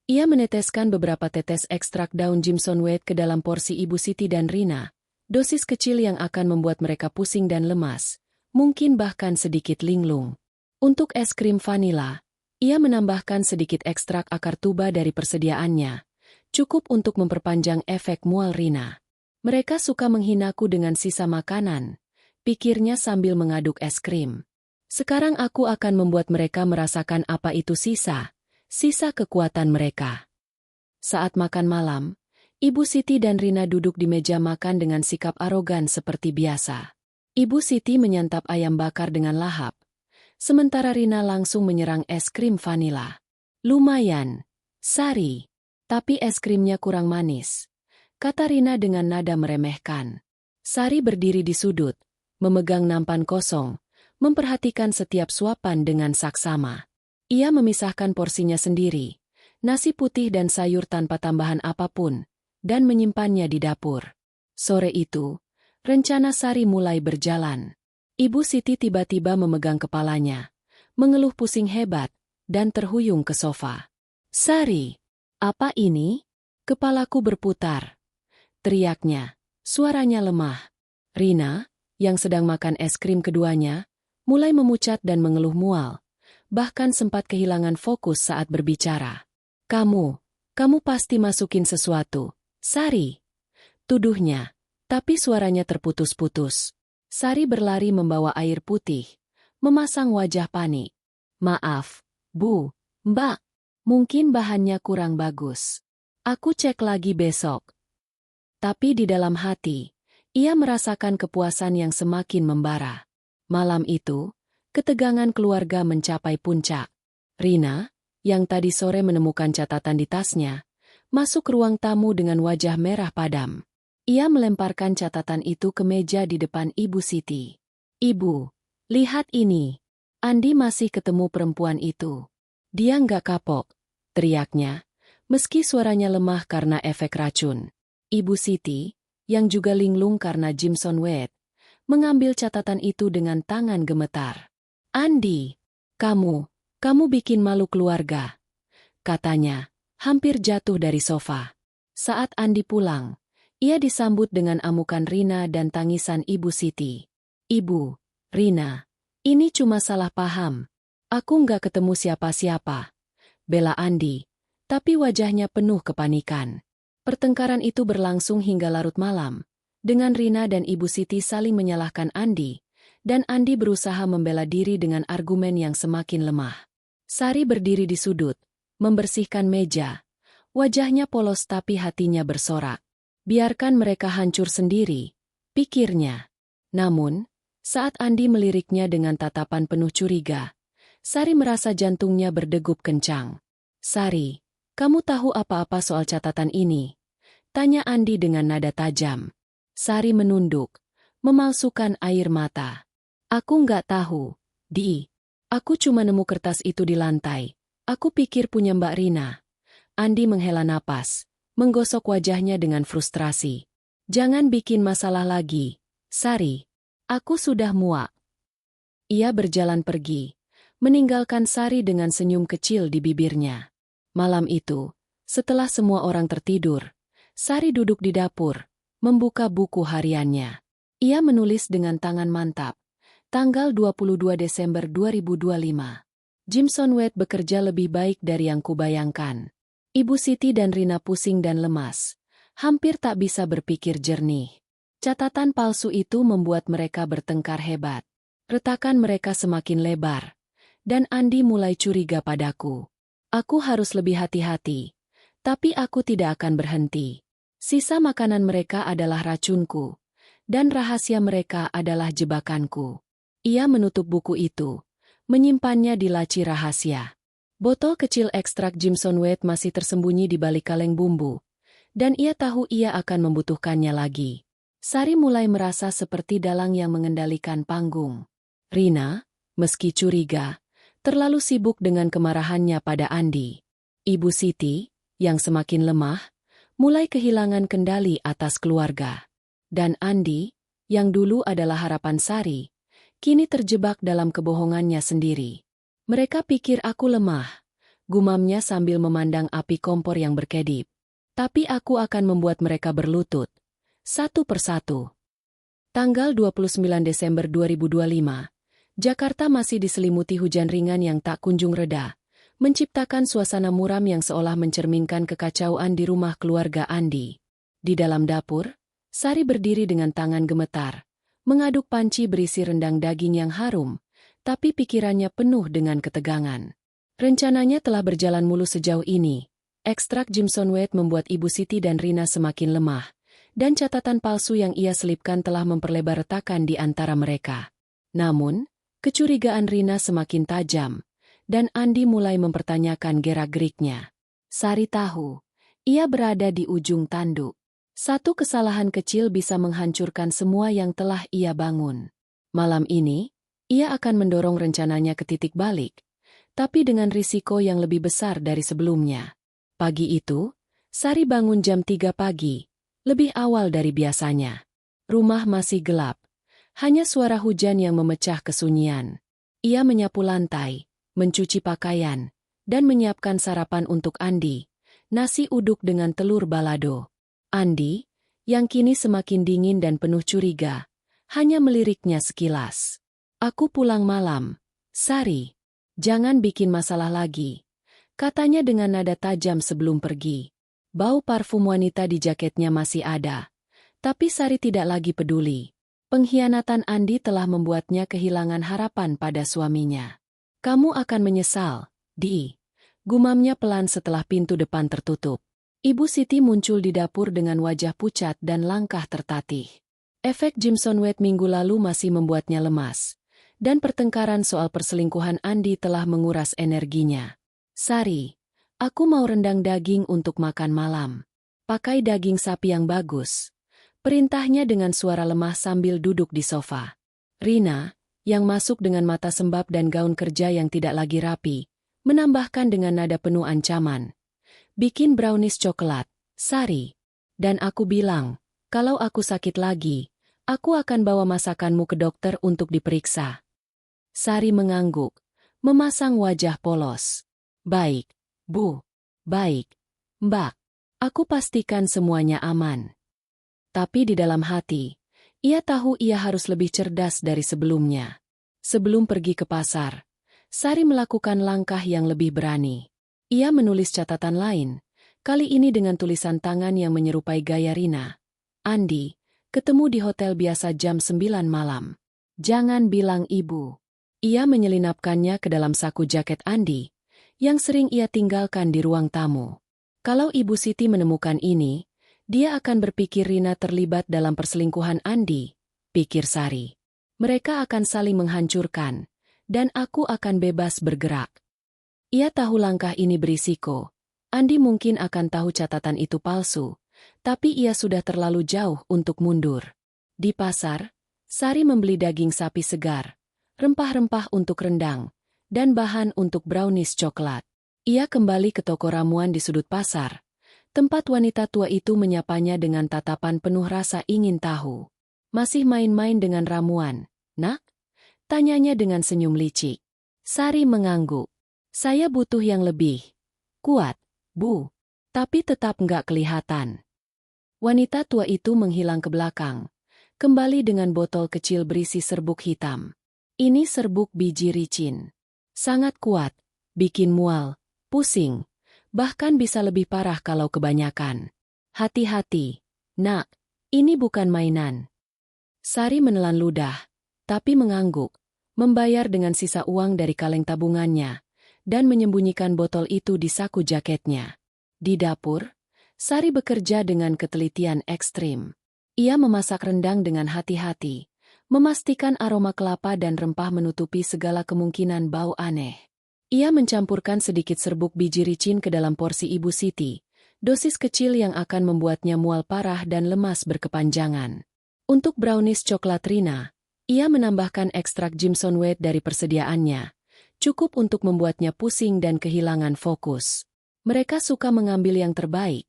Ia meneteskan beberapa tetes ekstrak daun Jimson Wet ke dalam porsi Ibu Siti dan Rina, dosis kecil yang akan membuat mereka pusing dan lemas, mungkin bahkan sedikit linglung. Untuk es krim vanila, ia menambahkan sedikit ekstrak akar tuba dari persediaannya, cukup untuk memperpanjang efek mual Rina. "Mereka suka menghinaku dengan sisa makanan," pikirnya sambil mengaduk es krim. "Sekarang aku akan membuat mereka merasakan apa itu sisa kekuatan mereka." Saat makan malam, Ibu Siti dan Rina duduk di meja makan dengan sikap arogan seperti biasa. Ibu Siti menyantap ayam bakar dengan lahap, sementara Rina langsung menyerang es krim vanila. "Lumayan, Sari. Tapi es krimnya kurang manis," kata Rina dengan nada meremehkan. Sari berdiri di sudut, memegang nampan kosong, memperhatikan setiap suapan dengan saksama. Ia memisahkan porsinya sendiri, nasi putih dan sayur tanpa tambahan apapun, dan menyimpannya di dapur. Sore itu, rencana Sari mulai berjalan. Ibu Siti tiba-tiba memegang kepalanya, mengeluh pusing hebat, dan terhuyung ke sofa. "Sari, apa ini? Kepalaku berputar," teriaknya, suaranya lemah. Rina, yang sedang makan es krim keduanya, mulai memucat dan mengeluh mual, bahkan sempat kehilangan fokus saat berbicara. Kamu pasti masukin sesuatu, Sari," tuduhnya, tapi suaranya terputus-putus. Sari berlari membawa air putih, memasang wajah panik. "Maaf, Bu, Mbak, mungkin bahannya kurang bagus. Aku cek lagi besok." Tapi di dalam hati, ia merasakan kepuasan yang semakin membara. Malam itu, ketegangan keluarga mencapai puncak. Rina, yang tadi sore menemukan catatan di tasnya, masuk ruang tamu dengan wajah merah padam. Ia melemparkan catatan itu ke meja di depan Ibu Siti. "Ibu, lihat ini. Andi masih ketemu perempuan itu. Dia nggak kapok," teriaknya, meski suaranya lemah karena efek racun. Ibu Siti, yang juga linglung karena Jimson Wet, mengambil catatan itu dengan tangan gemetar. "Andi, kamu bikin malu keluarga," katanya, hampir jatuh dari sofa. Saat Andi pulang, ia disambut dengan amukan Rina dan tangisan Ibu Siti. "Ibu, Rina, ini cuma salah paham. Aku nggak ketemu siapa-siapa," bela Andi, tapi wajahnya penuh kepanikan. Pertengkaran itu berlangsung hingga larut malam, dengan Rina dan Ibu Siti saling menyalahkan Andi, dan Andi berusaha membela diri dengan argumen yang semakin lemah. Sari berdiri di sudut, membersihkan meja. Wajahnya polos tapi hatinya bersorak. Biarkan mereka hancur sendiri, pikirnya. Namun, saat Andi meliriknya dengan tatapan penuh curiga, Sari merasa jantungnya berdegup kencang. "Sari, kamu tahu apa-apa soal catatan ini?" tanya Andi dengan nada tajam. Sari menunduk, memalsukan air mata. "Aku nggak tahu, Di. Aku cuma nemu kertas itu di lantai. Aku pikir punya Mbak Rina." Andi menghela napas, menggosok wajahnya dengan frustrasi. "Jangan bikin masalah lagi, Sari. Aku sudah muak." Ia berjalan pergi, meninggalkan Sari dengan senyum kecil di bibirnya. Malam itu, setelah semua orang tertidur, Sari duduk di dapur, membuka buku hariannya. Ia menulis dengan tangan mantap. Tanggal 22 Desember 2025. Jimson Wade bekerja lebih baik dari yang kubayangkan. Ibu Siti dan Rina pusing dan lemas. Hampir tak bisa berpikir jernih. Catatan palsu itu membuat mereka bertengkar hebat. Retakan mereka semakin lebar. Dan Andi mulai curiga padaku. Aku harus lebih hati-hati. Tapi aku tidak akan berhenti. Sisa makanan mereka adalah racunku. Dan rahasia mereka adalah jebakanku. Ia menutup buku itu. Menyimpannya di laci rahasia. Botol kecil ekstrak Jimson Wade masih tersembunyi di balik kaleng bumbu. Dan ia tahu ia akan membutuhkannya lagi. Sari mulai merasa seperti dalang yang mengendalikan panggung. Rina, meski curiga, terlalu sibuk dengan kemarahannya pada Andi. Ibu Siti, yang semakin lemah, mulai kehilangan kendali atas keluarga. Dan Andi, yang dulu adalah harapan Sari, kini terjebak dalam kebohongannya sendiri. "Mereka pikir aku lemah," gumamnya sambil memandang api kompor yang berkedip. "Tapi aku akan membuat mereka berlutut, satu persatu." Tanggal 29 Desember 2025, Jakarta masih diselimuti hujan ringan yang tak kunjung reda, menciptakan suasana muram yang seolah mencerminkan kekacauan di rumah keluarga Andi. Di dalam dapur, Sari berdiri dengan tangan gemetar, mengaduk panci berisi rendang daging yang harum, tapi pikirannya penuh dengan ketegangan. Rencananya telah berjalan mulus sejauh ini. Ekstrak Jimson Wade membuat Ibu Siti dan Rina semakin lemah, dan catatan palsu yang ia selipkan telah memperlebar retakan di antara mereka. Namun, kecurigaan Rina semakin tajam, dan Andi mulai mempertanyakan gerak-geriknya. Sari tahu, ia berada di ujung tanduk. Satu kesalahan kecil bisa menghancurkan semua yang telah ia bangun. Malam ini, ia akan mendorong rencananya ke titik balik, tapi dengan risiko yang lebih besar dari sebelumnya. Pagi itu, Sari bangun jam 3 pagi, lebih awal dari biasanya. Rumah masih gelap, hanya suara hujan yang memecah kesunyian. Ia menyapu lantai, mencuci pakaian, dan menyiapkan sarapan untuk Andi, nasi uduk dengan telur balado. Andi, yang kini semakin dingin dan penuh curiga, hanya meliriknya sekilas. "Aku pulang malam, Sari. Jangan bikin masalah lagi," katanya dengan nada tajam sebelum pergi. Bau parfum wanita di jaketnya masih ada, tapi Sari tidak lagi peduli. Pengkhianatan Andi telah membuatnya kehilangan harapan pada suaminya. "Kamu akan menyesal, Di," gumamnya pelan setelah pintu depan tertutup. Ibu Siti muncul di dapur dengan wajah pucat dan langkah tertatih. Efek Jimson Wade minggu lalu masih membuatnya lemas, dan pertengkaran soal perselingkuhan Andi telah menguras energinya. "Sari, aku mau rendang daging untuk makan malam. Pakai daging sapi yang bagus," perintahnya dengan suara lemah sambil duduk di sofa. Rina, yang masuk dengan mata sembab dan gaun kerja yang tidak lagi rapi, menambahkan dengan nada penuh ancaman. "Bikin brownies coklat, Sari. Dan aku bilang, kalau aku sakit lagi, aku akan bawa masakanmu ke dokter untuk diperiksa." Sari mengangguk, memasang wajah polos. "Baik, Bu. Baik, Mbak. Aku pastikan semuanya aman." Tapi di dalam hati, ia tahu ia harus lebih cerdas dari sebelumnya. Sebelum pergi ke pasar, Sari melakukan langkah yang lebih berani. Ia menulis catatan lain, Kali ini dengan tulisan tangan yang menyerupai gaya Rina. Andi, ketemu di hotel biasa jam 9 malam. Jangan bilang ibu. Ia menyelinapkannya ke dalam saku jaket Andi, yang sering ia tinggalkan di ruang tamu. Kalau Ibu Siti menemukan ini, dia akan berpikir Rina terlibat dalam perselingkuhan Andi, pikir Sari. Mereka akan saling menghancurkan, dan aku akan bebas bergerak. Ia tahu langkah ini berisiko. Andi mungkin akan tahu catatan itu palsu, tapi ia sudah terlalu jauh untuk mundur. Di pasar, Sari membeli daging sapi segar, rempah-rempah untuk rendang, dan bahan untuk brownies coklat. Ia kembali ke toko ramuan di sudut pasar, tempat wanita tua itu menyapanya dengan tatapan penuh rasa ingin tahu. Masih main-main dengan ramuan, nak? Tanyanya dengan senyum licik. Sari mengangguk. Saya butuh yang lebih kuat, Bu. Tapi tetap nggak kelihatan. Wanita tua itu menghilang ke belakang, kembali dengan botol kecil berisi serbuk hitam. Ini serbuk biji ricin. Sangat kuat, bikin mual, pusing, bahkan bisa lebih parah kalau kebanyakan. Hati-hati, nak, ini bukan mainan. Sari menelan ludah, tapi mengangguk, membayar dengan sisa uang dari kaleng tabungannya, dan menyembunyikan botol itu di saku jaketnya. Di dapur, Sari bekerja dengan ketelitian ekstrim. Ia memasak rendang dengan hati-hati, memastikan aroma kelapa dan rempah menutupi segala kemungkinan bau aneh. Ia mencampurkan sedikit serbuk biji ricin ke dalam porsi Ibu Siti, dosis kecil yang akan membuatnya mual parah dan lemas berkepanjangan. Untuk brownies coklat Rina, ia menambahkan ekstrak Jimson Wheat dari persediaannya, cukup untuk membuatnya pusing dan kehilangan fokus. Mereka suka mengambil yang terbaik,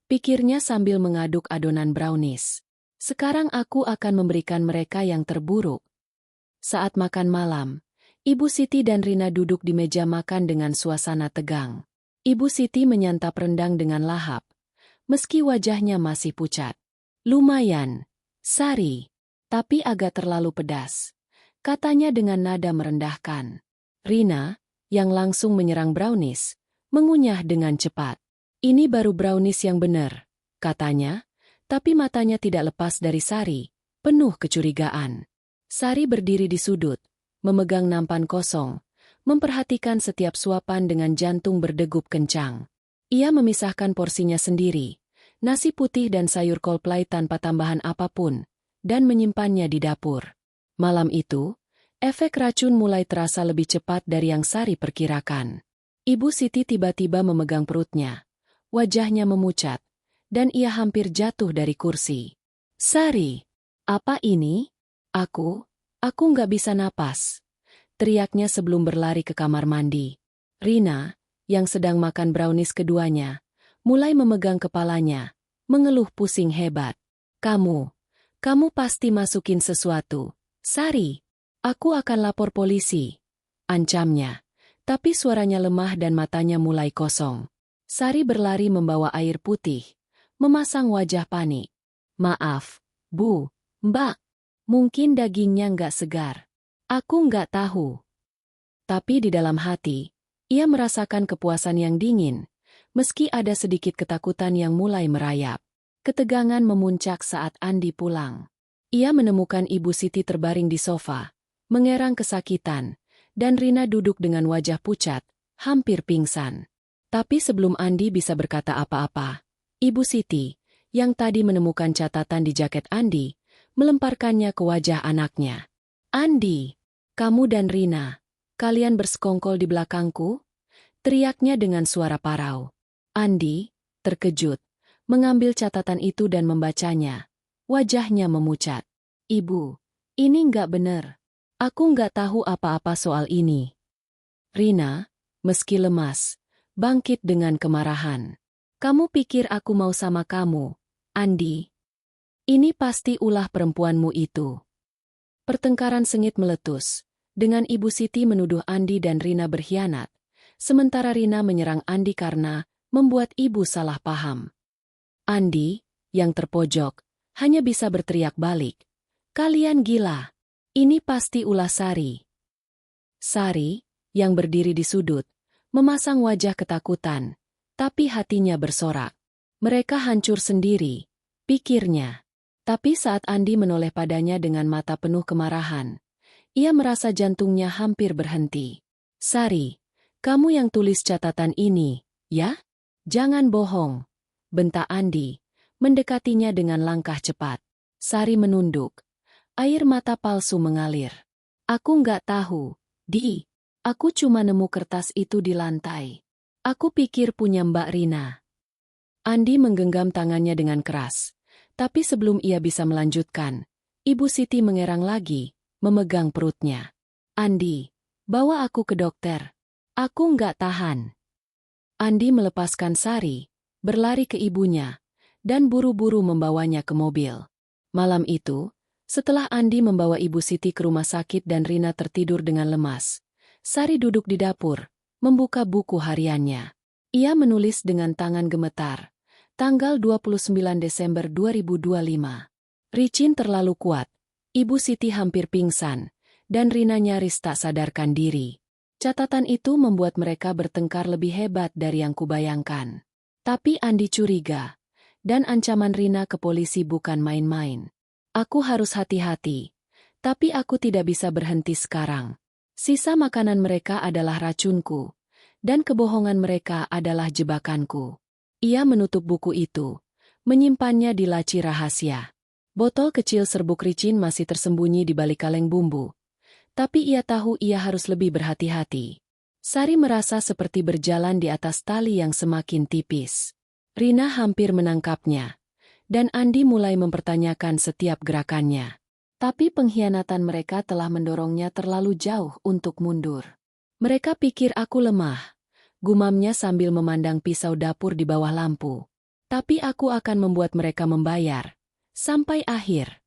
pikirnya sambil mengaduk adonan brownies. Sekarang aku akan memberikan mereka yang terburuk. Saat makan malam, Ibu Siti dan Rina duduk di meja makan dengan suasana tegang. Ibu Siti menyantap rendang dengan lahap, meski wajahnya masih pucat. Lumayan, Sari, tapi agak terlalu pedas, katanya dengan nada merendahkan. Rina, yang langsung menyerang brownies, mengunyah dengan cepat. Ini baru brownies yang benar, katanya, tapi matanya tidak lepas dari Sari, penuh kecurigaan. Sari berdiri di sudut, memegang nampan kosong, memperhatikan setiap suapan dengan jantung berdegup kencang. Ia memisahkan porsinya sendiri, nasi putih dan sayur kolplai tanpa tambahan apapun, dan menyimpannya di dapur. Malam itu, efek racun mulai terasa lebih cepat dari yang Sari perkirakan. Ibu Siti tiba-tiba memegang perutnya, wajahnya memucat, dan ia hampir jatuh dari kursi. Sari, apa ini? Aku nggak bisa napas, teriaknya sebelum berlari ke kamar mandi. Rina, yang sedang makan brownies keduanya, mulai memegang kepalanya, mengeluh pusing hebat. Kamu pasti masukin sesuatu. Sari, aku akan lapor polisi, ancamnya. Tapi suaranya lemah dan matanya mulai kosong. Sari berlari membawa air putih, memasang wajah panik. Maaf, Bu, Mbak, mungkin dagingnya nggak segar. Aku nggak tahu. Tapi di dalam hati, ia merasakan kepuasan yang dingin, meski ada sedikit ketakutan yang mulai merayap. Ketegangan memuncak saat Andi pulang. Ia menemukan Ibu Siti terbaring di sofa, mengerang kesakitan, dan Rina duduk dengan wajah pucat, hampir pingsan. Tapi sebelum Andi bisa berkata apa-apa, Ibu Siti, yang tadi menemukan catatan di jaket Andi, melemparkannya ke wajah anaknya. Andi, kamu dan Rina, kalian bersekongkol di belakangku? Teriaknya dengan suara parau. Andi, terkejut, mengambil catatan itu dan membacanya. Wajahnya memucat. Ibu, ini nggak benar. Aku nggak tahu apa-apa soal ini. Rina, meski lemas, bangkit dengan kemarahan. Kamu pikir aku mau sama kamu, Andi? Ini pasti ulah perempuanmu itu. Pertengkaran sengit meletus, dengan Ibu Siti menuduh Andi dan Rina berkhianat, sementara Rina menyerang Andi karena membuat ibu salah paham. Andi, yang terpojok, hanya bisa berteriak balik. Kalian gila. Ini pasti ulah Sari. Sari, yang berdiri di sudut, memasang wajah ketakutan, Tapi hatinya bersorak. Mereka hancur sendiri, pikirnya. Tapi saat Andi menoleh padanya dengan mata penuh kemarahan, ia merasa jantungnya hampir berhenti. Sari, kamu yang tulis catatan ini, ya? Jangan bohong, bentak Andi, mendekatinya dengan langkah cepat. Sari menunduk. Air mata palsu mengalir. Aku nggak tahu, Di. Aku cuma nemu kertas itu di lantai. Aku pikir punya Mbak Rina. Andi menggenggam tangannya dengan keras. Tapi sebelum ia bisa melanjutkan, Ibu Siti mengerang lagi, memegang perutnya. Andi, bawa aku ke dokter. Aku nggak tahan. Andi melepaskan Sari, berlari ke ibunya, dan buru-buru membawanya ke mobil. Malam itu, setelah Andi membawa Ibu Siti ke rumah sakit dan Rina tertidur dengan lemas, Sari duduk di dapur, membuka buku hariannya. Ia menulis dengan tangan gemetar. Tanggal 29 Desember 2025. Ricin terlalu kuat. Ibu Siti hampir pingsan, dan Rina nyaris tak sadarkan diri. Catatan itu membuat mereka bertengkar lebih hebat dari yang kubayangkan. Tapi Andi curiga, dan ancaman Rina ke polisi bukan main-main. Aku harus hati-hati, tapi aku tidak bisa berhenti sekarang. Sisa makanan mereka adalah racunku, dan kebohongan mereka adalah jebakanku. Ia menutup buku itu, menyimpannya di laci rahasia. Botol kecil serbuk ricin masih tersembunyi di balik kaleng bumbu. Tapi ia tahu ia harus lebih berhati-hati. Sari merasa seperti berjalan di atas tali yang semakin tipis. Rina hampir menangkapnya, dan Andi mulai mempertanyakan setiap gerakannya. Tapi pengkhianatan mereka telah mendorongnya terlalu jauh untuk mundur. Mereka pikir aku lemah, gumamnya sambil memandang pisau dapur di bawah lampu. Tapi aku akan membuat mereka membayar. Sampai akhir.